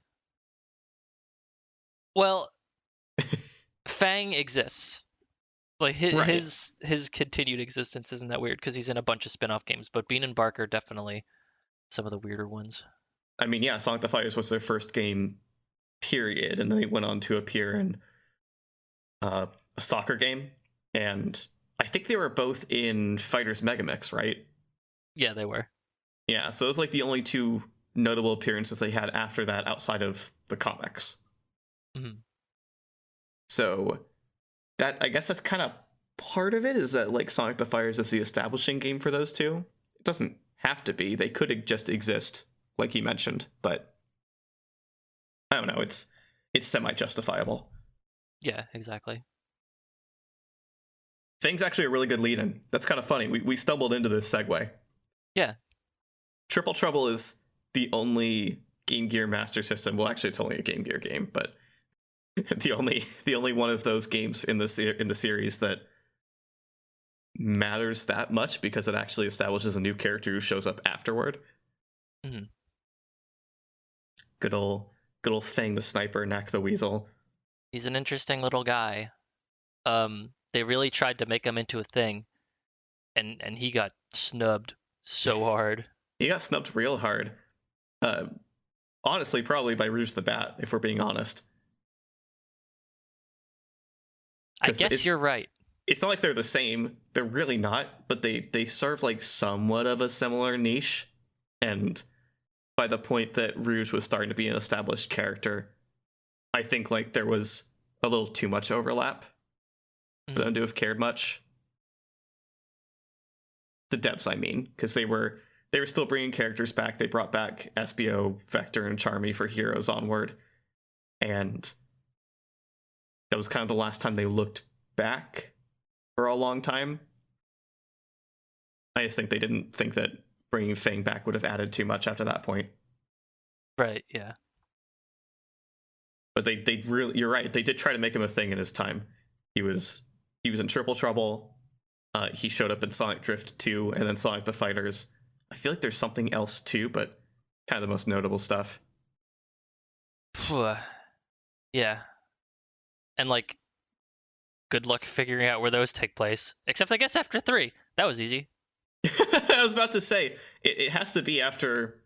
well, Fang exists. Like his continued existence isn't that weird because he's in a bunch of spin-off games, but Bean and Bark are definitely some of the weirder ones. I mean, yeah, Sonic the Fighters was their first game, period, and then they went on to appear in a soccer game, and I think they were both in Fighters Megamix, right? Yeah, they were. Yeah, so it was like the only two notable appearances they had after that outside of the comics. So that, I guess that's kind of part of it, is that like Sonic the Fighters is the establishing game for those two. It doesn't have to be. They could just exist, like you mentioned, but I don't know, it's semi-justifiable. Yeah, exactly. Fang's actually a really good lead-in. That's kind of funny. We stumbled into this segue. Yeah. Triple Trouble is the only Game Gear Master System. Well, actually, it's only a Game Gear game, but the only one of those games in the series that matters that much because it actually establishes a new character who shows up afterward. Good old Fang the Sniper, Knack the Weasel. He's an interesting little guy. They really tried to make him into a thing, and he got snubbed so hard. He got snubbed real hard. Honestly, probably by Rouge the Bat, if we're being honest. I guess you're right. It's not like they're the same. They're really not, but they serve like somewhat of a similar niche. And by the point that Rouge was starting to be an established character, I think like there was a little too much overlap for them to have cared much. The devs, I mean, because they were they were still bringing characters back. They brought back SBO, Vector, and Charmy for Heroes Onward, and that was kind of the last time they looked back for a long time. I just think they didn't think that bringing Fang back would have added too much after that point. Right, yeah. But they really, you're right, they did try to make him a thing in his time. He was in Triple Trouble. He showed up in Sonic Drift 2 and then Sonic the Fighters. I feel like there's something else too, but kind of the most notable stuff. Yeah. And like, good luck figuring out where those take place. Except I guess after 3. That was easy. I was about to say, it has to be after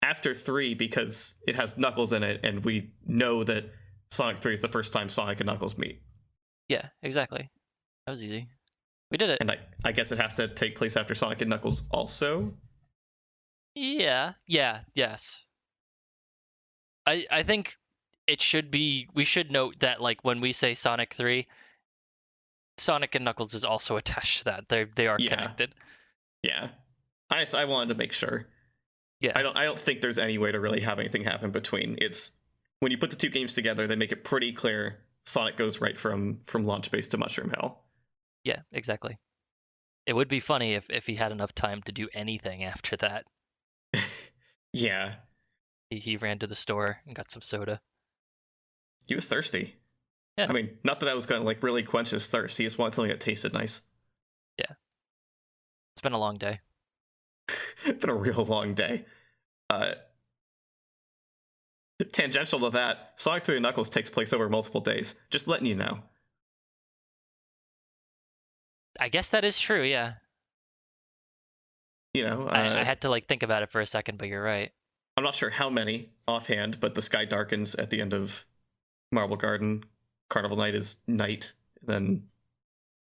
3 because it has Knuckles in it, and we know that Sonic 3 is the first time Sonic and Knuckles meet. Yeah, exactly. That was easy. We did it. And I guess it has to take place after Sonic and Knuckles also? Yeah, yes. I think it should be, we should note that like when we say Sonic 3, Sonic and Knuckles is also attached to that. They are connected. Yeah. I wanted to make sure. Yeah. I don't think there's any way to really have anything happen between. It's when you put the two games together, they make it pretty clear Sonic goes right from Launch Base to Mushroom Hill. Yeah, exactly. It would be funny if he had enough time to do anything after that. Yeah. He ran to the store and got some soda. He was thirsty. Yeah. I mean, not that I was going to like really quench his thirst. He just wanted something that tasted nice. Yeah. It's been a long day. It's been a real long day. Tangential to that, Sonic 3 and Knuckles takes place over multiple days. Just letting you know. I guess that is true, yeah. You know, I had to like think about it for a second, but you're right. I'm not sure how many offhand, but the sky darkens at the end of Marble Garden. Carnival Night is night, then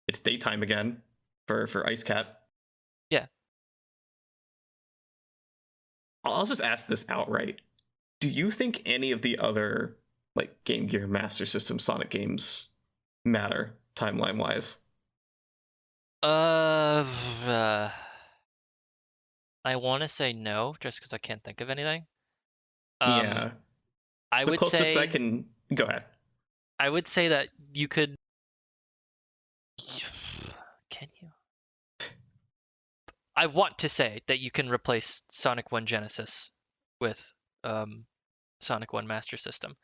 it's daytime again for Ice Cap. Yeah. I'll just ask this outright. Do you think any of the other like Game Gear Master System Sonic games matter timeline-wise? I want to say no, just because I can't think of anything. Yeah. I the would closest say I can go ahead. I would say that you could. Can you? I want to say that you can replace Sonic 1 Genesis with Sonic 1 Master System,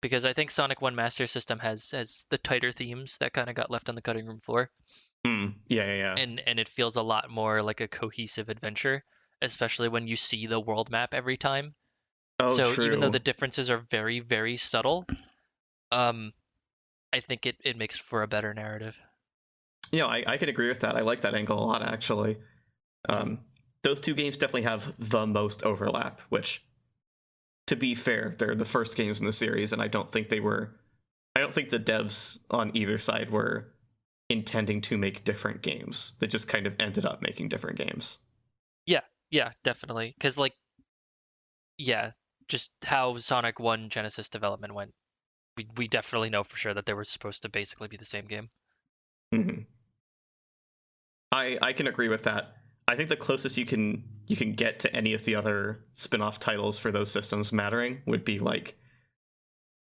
because I think Sonic 1 Master System has the tighter themes that kind of got left on the cutting room floor. Yeah. And it feels a lot more like a cohesive adventure, especially when you see the world map every time. Oh, so true. Even though the differences are very, very subtle, I think it makes for a better narrative. Yeah, I can agree with that. I like that angle a lot, actually. Those two games definitely have the most overlap, which, to be fair, they're the first games in the series, and I don't think the devs on either side were intending to make different games. They just kind of ended up making different games. Yeah, definitely. Because, just how Sonic 1 Genesis development went, we definitely know for sure that they were supposed to basically be the same game. Mm-hmm. I can agree with that. I think the closest you can get to any of the other spin-off titles for those systems mattering would be like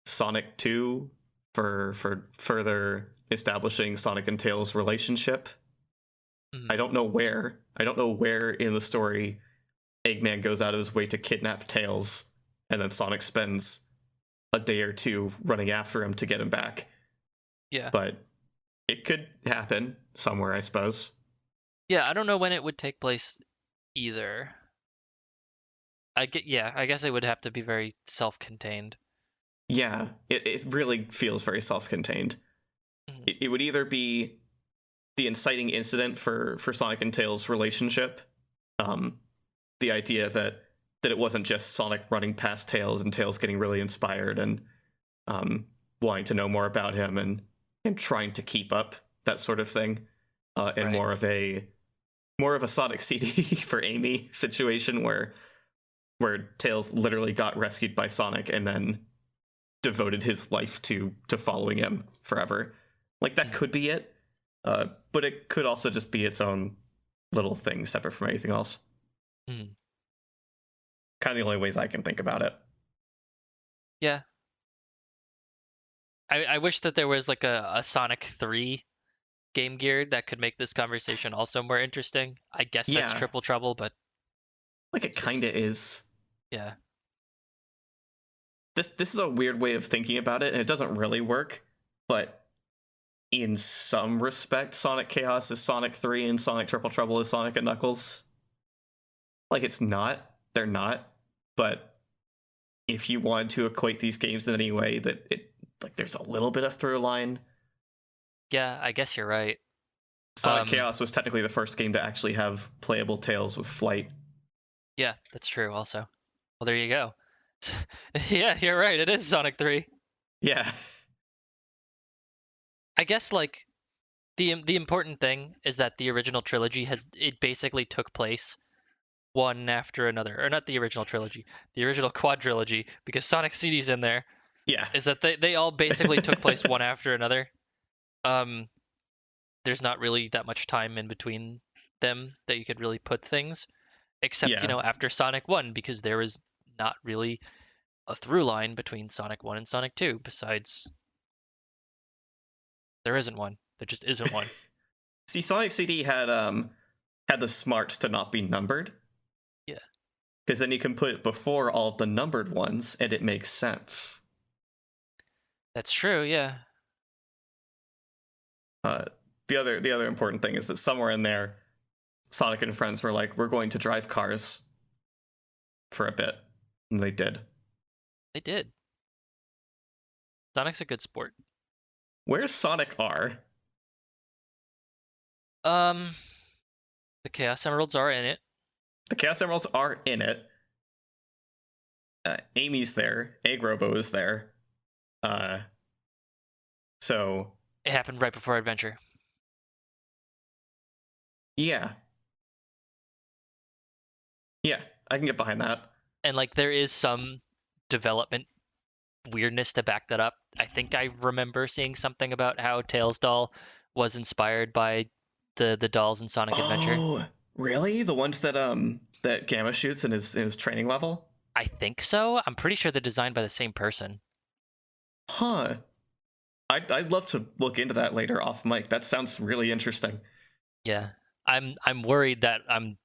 Sonic 2 for further establishing Sonic and Tails' relationship. Mm-hmm. I don't know where in the story Eggman goes out of his way to kidnap Tails, and then Sonic spends a day or two running after him to get him back. Yeah. But it could happen somewhere, I suppose. Yeah, I don't know when it would take place either. I guess it would have to be very self-contained. Yeah, it really feels very self-contained. Mm-hmm. It would either be the inciting incident for Sonic and Tails' relationship, the idea that it wasn't just Sonic running past Tails and Tails getting really inspired and wanting to know more about him and trying to keep up, that sort of thing, and Right. more of a Sonic CD for Amy situation where Tails literally got rescued by Sonic and then devoted his life to following him forever. Like, that could be it, but it could also just be its own little thing separate from anything else. Mhm. Kind of the only ways I can think about it. Yeah. I wish that there was like a Sonic 3 Game Gear that could make this conversation also more interesting. I guess that's Yeah, Triple Trouble, but like it kind it's of is. yeah. This is a weird way of thinking about it, and it doesn't really work. But in some respect, Sonic Chaos is Sonic 3 and Sonic Triple Trouble is Sonic and Knuckles. Like it's not. They're not. But if you wanted to equate these games in any way, that it like there's a little bit of through line. Yeah, I guess you're right. Sonic Chaos was technically the first game to actually have playable Tails with flight. Yeah, that's true also. Well, there you go. Yeah, you're right. It is Sonic 3. Yeah. I guess like the important thing is that the original trilogy it basically took place one after another, or not the original trilogy, the original quadrilogy, because Sonic CD's in there. Yeah. Is that they all basically took place one after another. Um, there's not really that much time in between them that you could really put things, except Yeah. after Sonic 1, because there was not really a through line between Sonic 1 and Sonic 2. Besides, there isn't one. There just isn't one. See, Sonic CD had the smarts to not be numbered. Yeah. Because then you can put it before all of the numbered ones, and it makes sense. That's true. Yeah. The other important thing is that somewhere in there, Sonic and friends were like, "We're going to drive cars for a bit," and they did. They did. Sonic's a good sport. Where's Sonic R? Um, the Chaos Emeralds are in it. The Chaos Emeralds are in it. Amy's there. Egg Robo is there. So It happened right before Adventure. yeah, I can get behind that. And like there is some development weirdness to back that up. I think I remember seeing something about how Tails doll was inspired by the dolls in Sonic Adventure. Oh, really? The ones that that Gamma shoots in his training level? I think so. I'm pretty sure they're designed by the same person. Huh. I'd love to look into that later off mic. That sounds really interesting. Yeah. I'm worried that I'm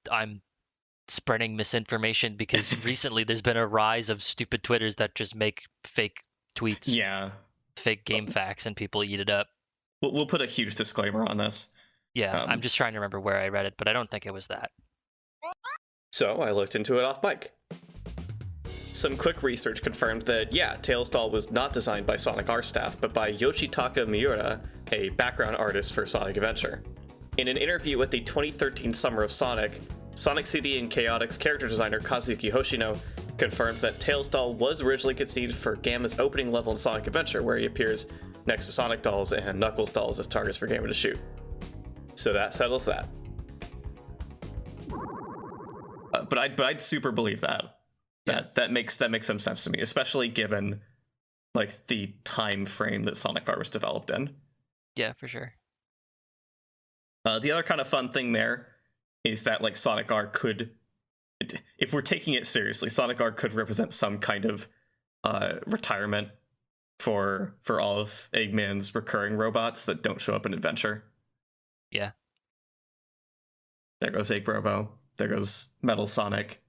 spreading misinformation because recently there's been a rise of stupid Twitters that just make fake tweets, Yeah. fake game facts, and people eat it up. We'll put a huge disclaimer on this. Yeah, I'm just trying to remember where I read it, but I don't think it was that. So I looked into it off mic. Some quick research confirmed that, yeah, Tails doll was not designed by Sonic R staff, but by Yoshitaka Miura, a background artist for Sonic Adventure. In an interview with the 2013 Summer of Sonic, Sonic CD and Chaotix character designer Kazuki Hoshino confirmed that Tails doll was originally conceived for Gamma's opening level in Sonic Adventure, where he appears next to Sonic dolls and Knuckles dolls as targets for Gamma to shoot. So that settles that. But I'd super believe that. That makes some sense to me, especially given like the time frame that Sonic R was developed in. Yeah, for sure. The other kind of fun thing there is that like Sonic R could, if we're taking it seriously, Sonic R could represent some kind of retirement for all of Eggman's recurring robots that don't show up in Adventure. Yeah. There goes Egg Robo. There goes Metal Sonic.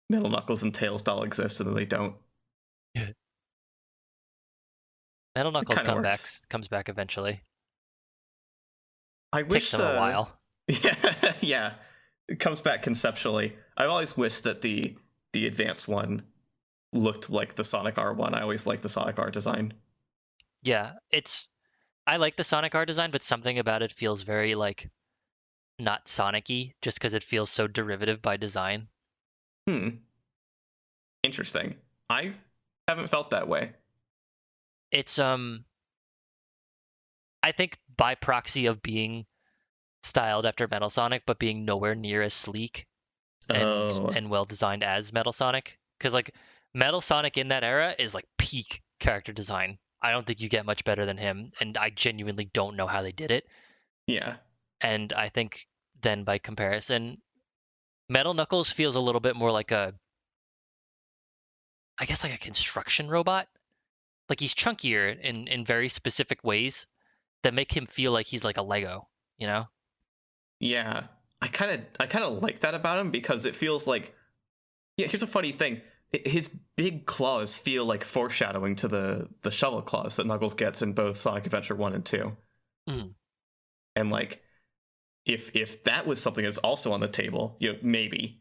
Metal Knuckles and Tails doll exist, and then they don't. Metal Knuckles works. comes back eventually. I wish Takes them a while. Yeah. It comes back conceptually. I've always wished that the advanced one looked like the Sonic R one. I always liked the Sonic R design. Yeah, I like the Sonic R design, but something about it feels very like not Sonic-y, just because it feels so derivative by design. Interesting. I haven't felt that way. It's I think by proxy of being styled after Metal Sonic, but being nowhere near as sleek and well designed as Metal Sonic. Because like Metal Sonic in that era is like peak character design. I don't think you get much better than him, and I genuinely don't know how they did it. Yeah. And I think then by comparison, Metal Knuckles feels a little bit more like I guess like a construction robot. Like he's chunkier in very specific ways that make him feel like he's like a Lego, you know? Yeah, I kind of like that about him because it feels like, yeah. Here's a funny thing: his big claws feel like foreshadowing to the shovel claws that Knuckles gets in both Sonic Adventure 1 and 2. Mm. And like, if that was something that's also on the table, maybe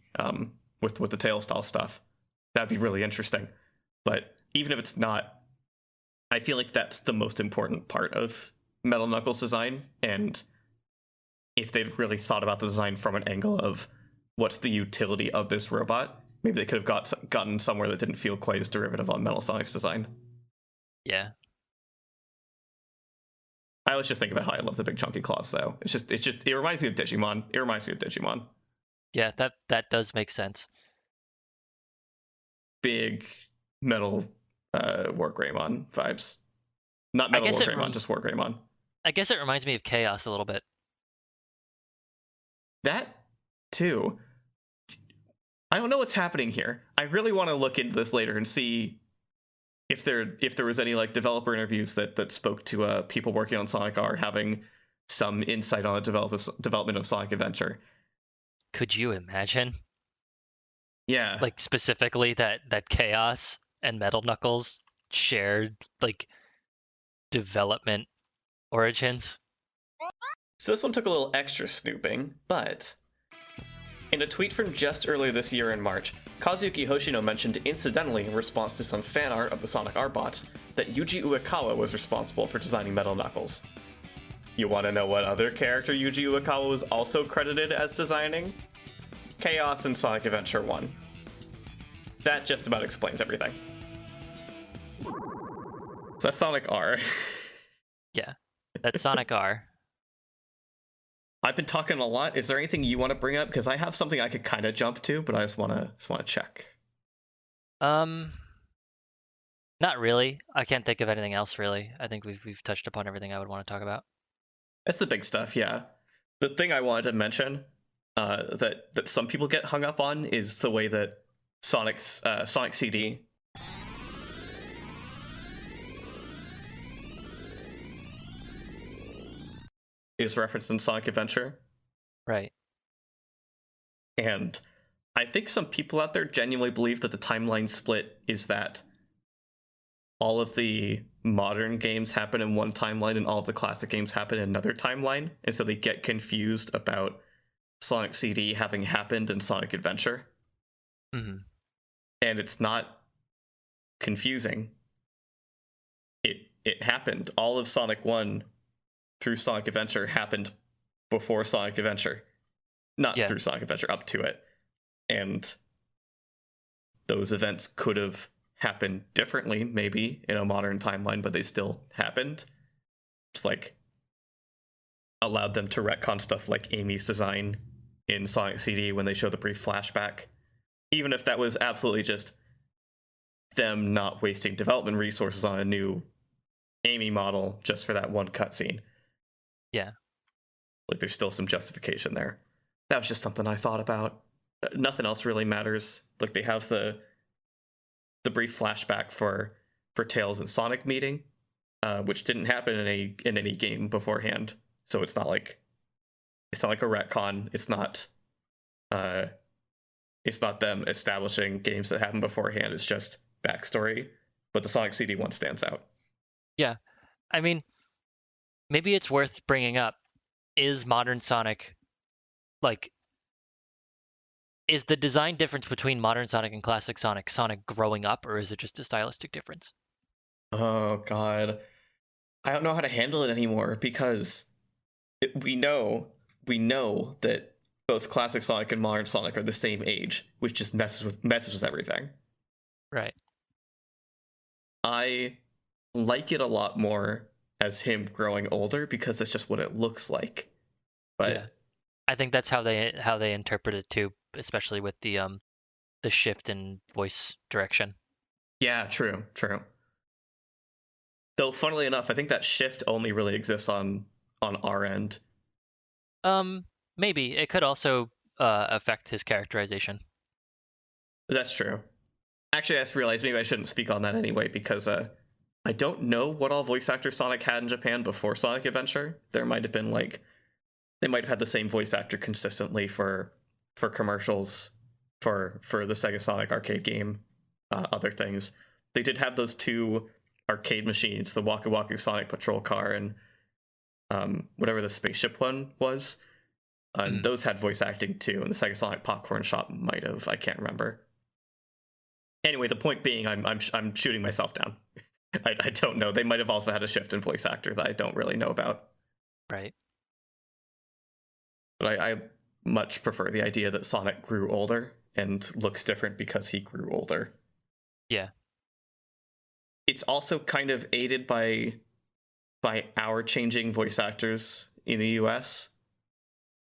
with the tail style stuff, that'd be really interesting. But even if it's not, I feel like that's the most important part of Metal Knuckles design. And if they've really thought about the design from an angle of what's the utility of this robot, maybe they could have gotten somewhere that didn't feel quite as derivative on Metal Sonic's design. Yeah. I was just thinking about how I love the big chunky claws, though. It reminds me of Digimon. It reminds me of Digimon. Yeah, that does make sense. Big metal War Greymon vibes. Not metal War Greymon, just War Greymon. I guess it reminds me of Chaos a little bit. That too. I don't know what's happening here. I really want to look into this later and see if there was any like developer interviews that spoke to people working on Sonic R having some insight on the development of Sonic Adventure. Could you imagine? Yeah. Like specifically that Chaos and Metal Knuckles shared like development origins. So this one took a little extra snooping, but in a tweet from just earlier this year in March, Kazuki Hoshino mentioned incidentally in response to some fan art of the Sonic R bots that Yuji Uekawa was responsible for designing Metal Knuckles. You want to know what other character Yuji Uekawa was also credited as designing? Chaos in Sonic Adventure 1. That just about explains everything. So that's Sonic R. Yeah, that's Sonic R. I've been talking a lot. Is there anything you want to bring up? Because I have something I could kind of jump to, but I just want to check. Not really. I can't think of anything else really. I think we've touched upon everything I would want to talk about. That's the big stuff, yeah. The thing I wanted to mention that some people get hung up on is the way that Sonic CD is referenced in Sonic Adventure. Right. And I think some people out there genuinely believe that the timeline split is that all of the modern games happen in one timeline and all of the classic games happen in another timeline. And so they get confused about Sonic CD having happened in Sonic Adventure. Mm-hmm. And it's not confusing. It happened. All of Sonic 1 through Sonic Adventure happened before Sonic Adventure. Not through Sonic Adventure, up to it. And those events could have happened differently, maybe, in a modern timeline, but they still happened. It's like allowed them to retcon stuff like Amy's design in Sonic CD when they show the brief flashback. Even if that was absolutely just them not wasting development resources on a new Amy model just for that one cutscene. Yeah. Like there's still some justification there. That was just something I thought about. Nothing else really matters. Like they have the brief flashback for Tails and Sonic meeting, which didn't happen in any game beforehand. So it's not like a retcon. It's not them establishing games that happened beforehand. It's just backstory. But the Sonic CD one stands out. Yeah. I mean, maybe it's worth bringing up. Is modern Sonic, like, is the design difference between modern Sonic and classic Sonic growing up, or is it just a stylistic difference? Oh, God. I don't know how to handle it anymore because we know that both classic Sonic and modern Sonic are the same age, which just messes with everything. Right. I like it a lot more as him growing older because that's just what it looks like. But yeah. I think that's how they interpret it too, especially with the shift in voice direction. Yeah, true. Though funnily enough, I think that shift only really exists on our end. Maybe it could also affect his characterization. That's true. Actually, I just realized maybe I shouldn't speak on that anyway because I don't know what all voice actors Sonic had in Japan before Sonic Adventure. There might have been like they might have had the same voice actor consistently for commercials for the Sega Sonic arcade game, other things. They did have those two arcade machines, the Waku Waku Sonic Patrol car and whatever the spaceship one was. And those had voice acting too, and the Sega Sonic Popcorn Shop might have. I can't remember. Anyway, the point being, I'm shooting myself down. I don't know. They might have also had a shift in voice actor that I don't really know about. Right. But I much prefer the idea that Sonic grew older and looks different because he grew older. Yeah. It's also kind of aided by our changing voice actors in the US.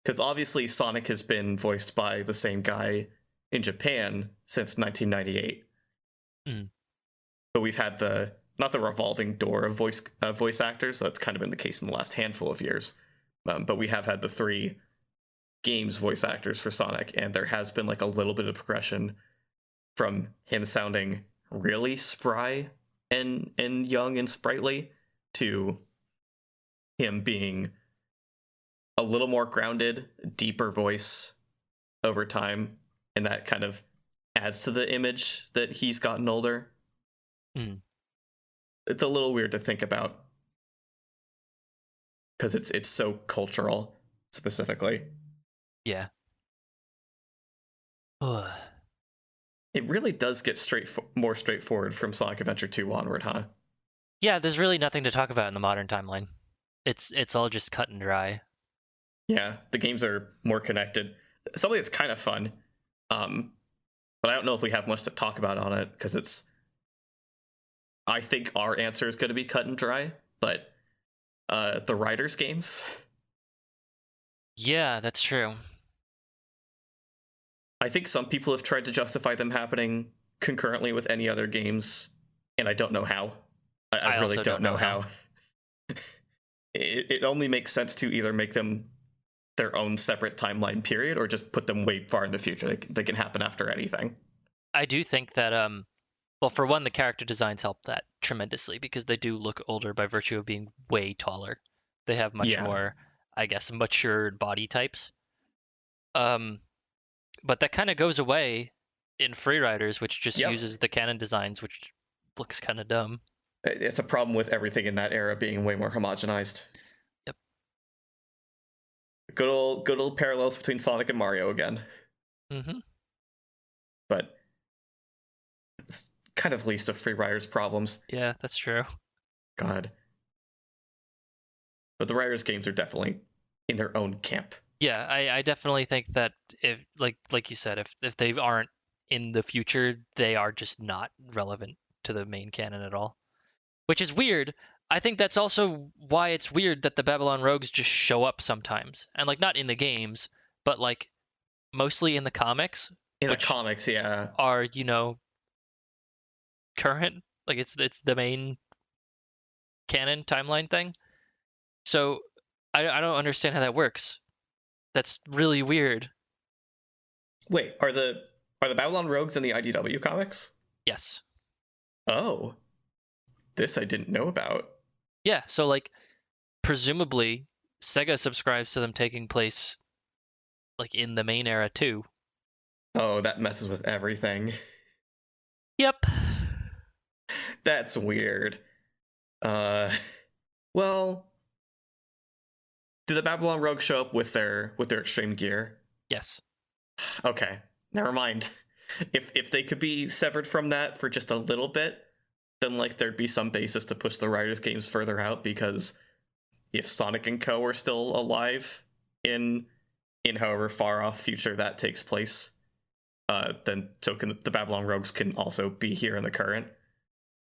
Because obviously Sonic has been voiced by the same guy in Japan since 1998. But we've had not the revolving door of voice actors, so it's kind of been the case in the last handful of years. But we have had the 3 games voice actors for Sonic, and there has been like a little bit of progression from him sounding really spry and young and sprightly to him being a little more grounded, deeper voice over time, and that kind of adds to the image that he's gotten older. It's a little weird to think about because it's so cultural, specifically. Yeah. Ugh. It really does get more straightforward from Sonic Adventure 2 onward, huh? Yeah, there's really nothing to talk about in the modern timeline. It's all just cut and dry. Yeah, the games are more connected. Something that's kind of fun, but I don't know if we have much to talk about on it because I think our answer is going to be cut and dry, but the Riders games. Yeah, that's true. I think some people have tried to justify them happening concurrently with any other games, and I don't know how. I really don't know how. It only makes sense to either make them their own separate timeline period or just put them way far in the future. They can happen after anything. I do think that well, for one, the character designs help that tremendously because they do look older by virtue of being way taller. They have much more, I guess, matured body types. But that kind of goes away in Freeriders, which just uses the canon designs, which looks kind of dumb. It's a problem with everything in that era being way more homogenized. Yep. Good old parallels between Sonic and Mario again. But it's kind of least of Freeriders' problems. Yeah, that's true. God. But the Riders games are definitely in their own camp. Yeah, I definitely think that if like you said, if they aren't in the future, they are just not relevant to the main canon at all. Which is weird. I think that's also why it's weird that the Babylon Rogues just show up sometimes. And like not in the games, but like mostly in the comics. In the comics, yeah. Are, current. Like it's the main canon timeline thing. So I don't understand how that works. That's really weird. Wait, are the Babylon Rogues in the IDW comics? Yes. Oh. This I didn't know about. Yeah, so like presumably Sega subscribes to them taking place like in the main era too. Oh, that messes with everything. Yep. That's weird. Well, did the Babylon Rogues show up with their extreme gear? Yes. Okay, never mind. If they could be severed from that for just a little bit, then like there'd be some basis to push the Riders games further out, because if Sonic and Co are still alive in however far off future that takes place, then so can the Babylon Rogues can also be here in the current.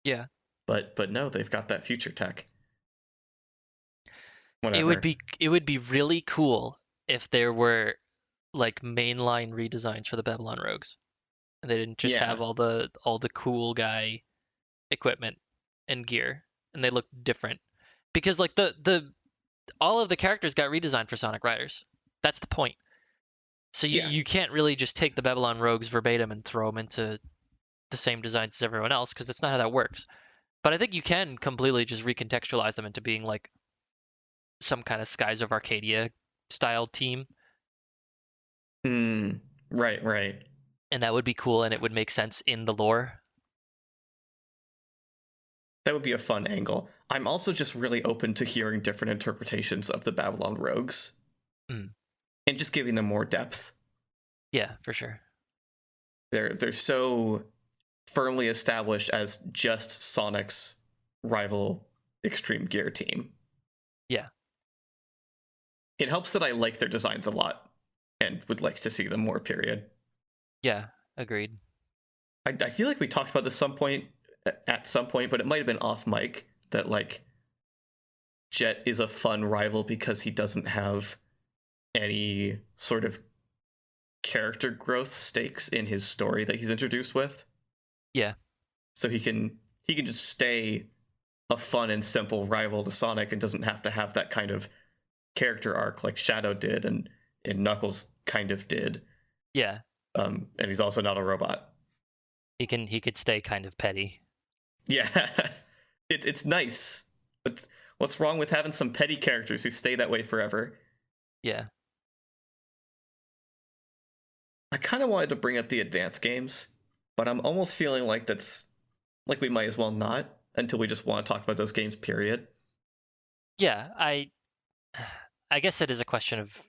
Yeah. But no, they've got that future tech. Whatever. It would be really cool if there were like mainline redesigns for the Babylon Rogues. And they didn't just have all the cool guy equipment and gear, and they look different. Because like the all of the characters got redesigned for Sonic Riders. That's the point. So Yeah. you can't really just take the Babylon Rogues verbatim and throw them into the same designs as everyone else, because that's not how that works. But I think you can completely just recontextualize them into being like some kind of Skies of Arcadia style team, Right, right. and that would be cool, and it would make sense in the lore. That would be a fun angle. I'm also just really open to hearing different interpretations of the Babylon Rogues Mm. and just giving them more depth. Yeah, for sure. They're so firmly established as just Sonic's rival Extreme Gear team. Yeah. It helps that I like their designs a lot and would like to see them more, period. Yeah, agreed. I feel like we talked about this at some point, but it might have been off mic, that like Jet is a fun rival because he doesn't have any sort of character growth stakes in his story that he's introduced with. Yeah. So he can just stay a fun and simple rival to Sonic and doesn't have to have that kind of character arc like Shadow did and Knuckles kind of did. Yeah. And he's also not a robot. He could stay kind of petty. Yeah. It's nice. But what's wrong with having some petty characters who stay that way forever? Yeah. I kind of wanted to bring up the advanced games, but I'm almost feeling like we might as well not until we just want to talk about those games, period. Yeah, I guess it is a question of,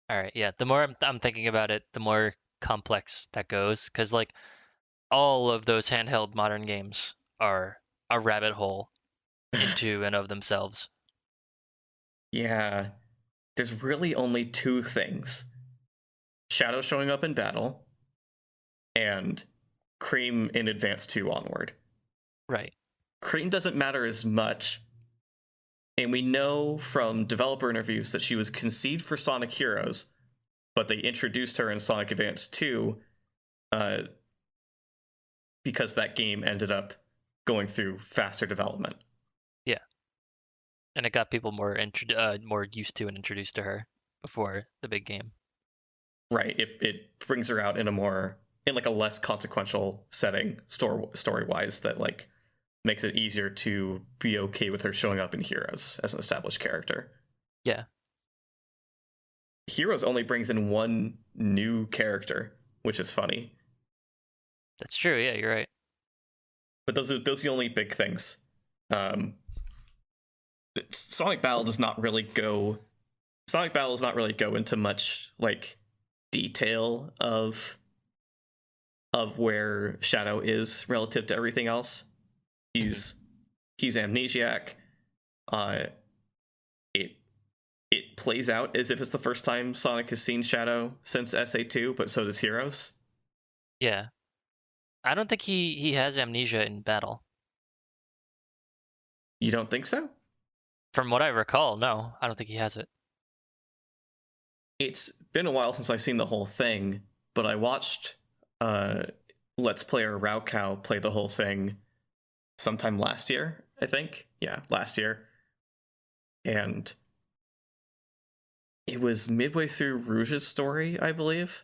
all right, yeah, the more I'm thinking about it, the more complex that goes, because like all of those handheld modern games are a rabbit hole into and of themselves. Yeah. There's really only two things: Shadow showing up in battle and Cream in Advance 2 onward. Right. Cream doesn't matter as much, and we know from developer interviews that she was conceived for Sonic Heroes, but they introduced her in Sonic Advance 2 because that game ended up going through faster development. Yeah. And it got people more used to and introduced to her before the big game. Right. It brings her out in a less consequential setting, story-wise, that like makes it easier to be okay with her showing up in Heroes as an established character. Yeah. Heroes only brings in one new character, which is funny. That's true. Yeah, you're right. But those are the only big things. Sonic Battle does not really go into much like detail of where Shadow is relative to everything else. He's amnesiac. It plays out as if it's the first time Sonic has seen Shadow since SA2, but so does Heroes. Yeah. I don't think he has amnesia in battle. You don't think so? From what I recall, no. I don't think he has it. It's been a while since I've seen the whole thing, but I watched Let's Player Raocow play the whole thing sometime last year, I think. Yeah, last year. And it was midway through Rouge's story, I believe,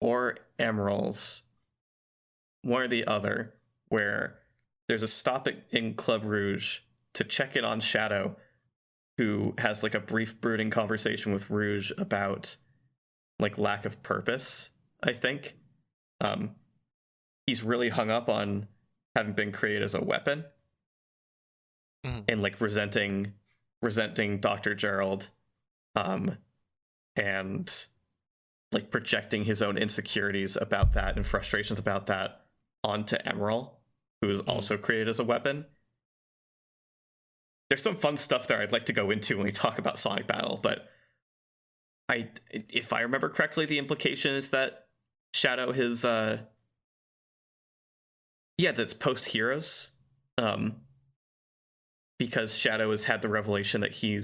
or Emerald's, one or the other, where there's a stop in Club Rouge to check in on Shadow, who has like a brief brooding conversation with Rouge about like lack of purpose, I think. He's really hung up on having been created as a weapon, and like resenting Dr. Gerald, and like projecting his own insecurities about that and frustrations about that onto Emerald, who is also created as a weapon. There's some fun stuff there I'd like to go into when we talk about Sonic Battle, but if I remember correctly, the implication is that Shadow has that's post Heroes, because Shadow has had the revelation that he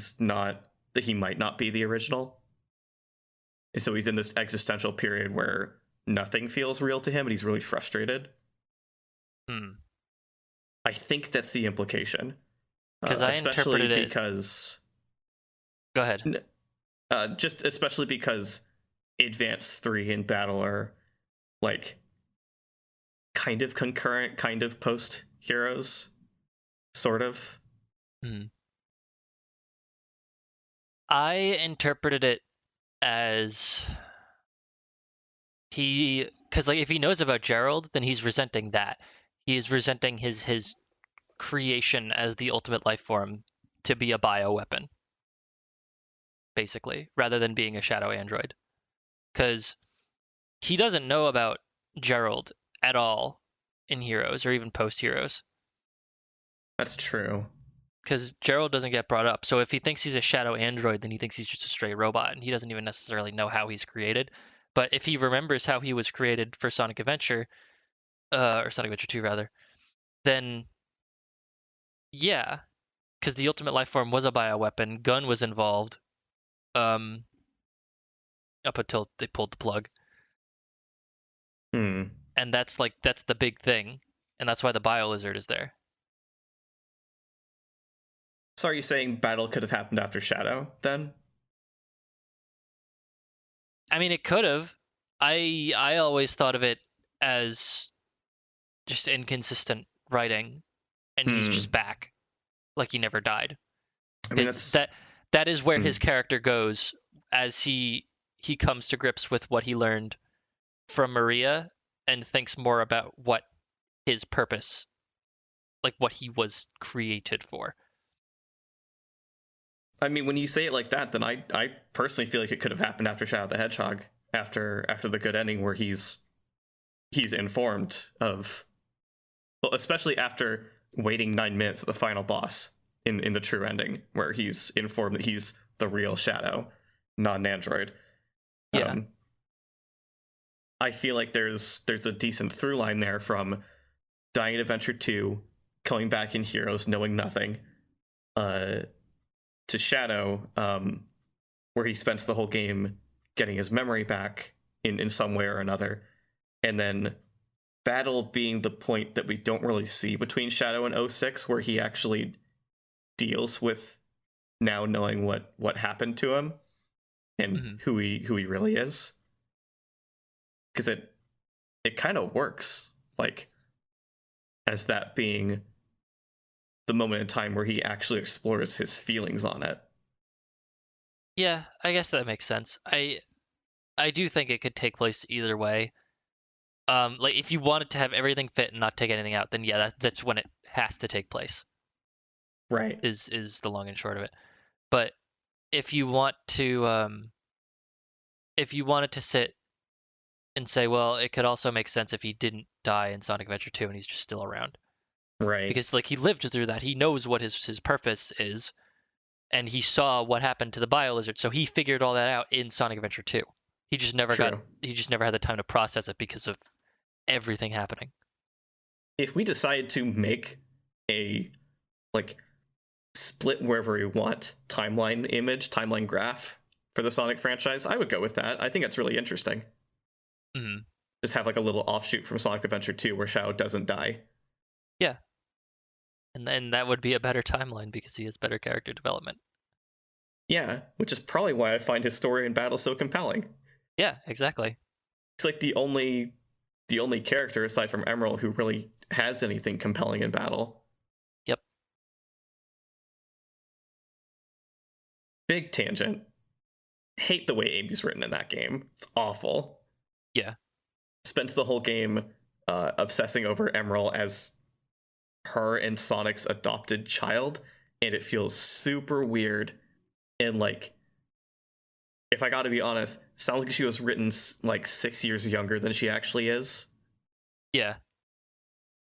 might not be the original, and so he's in this existential period where nothing feels real to him and he's really frustrated. I think that's the implication. Because I interpreted it because go ahead. Just especially because Advance 3 and Battle are like kind of concurrent, kind of post Heroes, sort of. I interpreted it as because like if he knows about Gerald, then he's resenting that. He is resenting his creation as the ultimate life form to be a bioweapon, basically, rather than being a shadow android. Because he doesn't know about Gerald at all in Heroes or even post Heroes. That's true. Because Gerald doesn't get brought up. So if he thinks he's a shadow android, then he thinks he's just a stray robot, and he doesn't even necessarily know how he's created. But if he remembers how he was created for Sonic Adventure, or Sonic Adventure 2 rather, then yeah, because the ultimate life form was a bioweapon, Gun was involved, up until they pulled the plug. Hmm. And that's the big thing, and that's why the bio lizard is there. So are you saying Battle could have happened after Shadow, then? I mean, it could have. I always thought of it as just inconsistent writing, and he's just back, like he never died. I mean, that is where his character goes as he comes to grips with what he learned from Maria and thinks more about what his purpose, like what he was created for. I mean, when you say it like that, then I personally feel like it could have happened after Shadow the Hedgehog, after the good ending where he's informed of, well, especially after waiting 9 minutes at the final boss in the true ending, where he's informed that he's the real Shadow, not an android. Yeah. I feel like there's a decent through line there from dying in Adventure 2, coming back in Heroes, knowing nothing, to Shadow, where he spends the whole game getting his memory back in some way or another, and then Battle being the point that we don't really see between Shadow and 06, where he actually deals with now knowing what happened to him and who he really is. Because it kind of works, like, as that being the moment in time where he actually explores his feelings on it. Yeah, I guess that makes sense. I do think it could take place either way. Like if you wanted to have everything fit and not take anything out, then yeah, that's when it has to take place. Right. Is the long and short of it. But if you want to if you wanted to sit and say, well, it could also make sense if he didn't die in Sonic Adventure 2 and he's just still around. Right. Because like he lived through that. He knows what his purpose is, and he saw what happened to the Bio Lizard, so he figured all that out in Sonic Adventure 2. He just never had the time to process it because of everything happening. If we decide to make a like split wherever we want timeline graph for the Sonic franchise, I would go with that. I think that's really interesting. Mm-hmm. Just have like a little offshoot from Sonic Adventure 2 where Shadow doesn't die. Yeah. And then that would be a better timeline because he has better character development. Yeah, which is probably why I find his story in Battle so compelling. Yeah, exactly. He's like the only character aside from Emerald who really has anything compelling in Battle. Yep. Big tangent. Hate the way Amy's written in that game. It's awful. Yeah. Spends the whole game obsessing over Emerald as her and Sonic's adopted child, and it feels super weird. And like, if I gotta be honest, sounds like she was written like 6 years younger than she actually is. Yeah.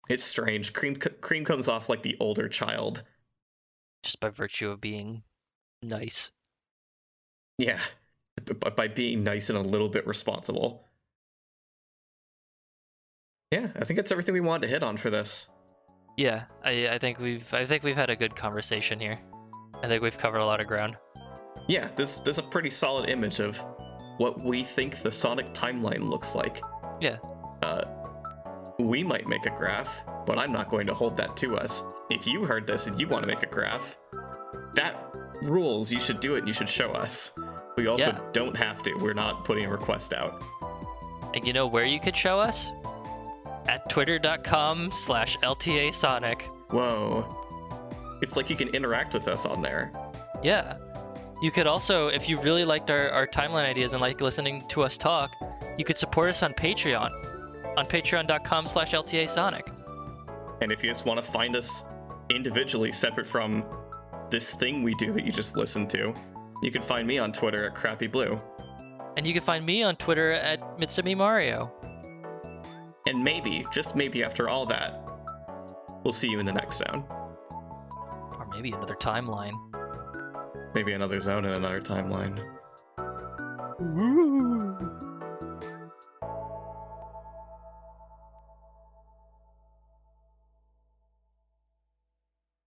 It's strange. Cream comes off like the older child. Just by virtue of being nice. Yeah. By being nice and a little bit responsible. Yeah, I think that's everything we wanted to hit on for this. Yeah, I think we've had a good conversation here. I think we've covered a lot of ground. Yeah, there's a pretty solid image of what we think the Sonic timeline looks like. Yeah. We might make a graph, but I'm not going to hold that to us. If you heard this and you want to make a graph, that rules. You should do it and you should show us. We also Yeah. don't have to. We're not putting a request out. And you know where you could show us? At twitter.com/LTASonic. Whoa. It's like you can interact with us on there. Yeah. You could also, if you really liked our timeline ideas and like listening to us talk, you could support us on Patreon. On patreon.com/LTASonic. And if you just want to find us individually, separate from this thing we do that you just listened to, you can find me on Twitter at CrappyBlue. And you can find me on Twitter at Mitsumi Mario. And maybe, just maybe after all that, we'll see you in the next zone. Or maybe another timeline. Maybe another zone and another timeline. Woo!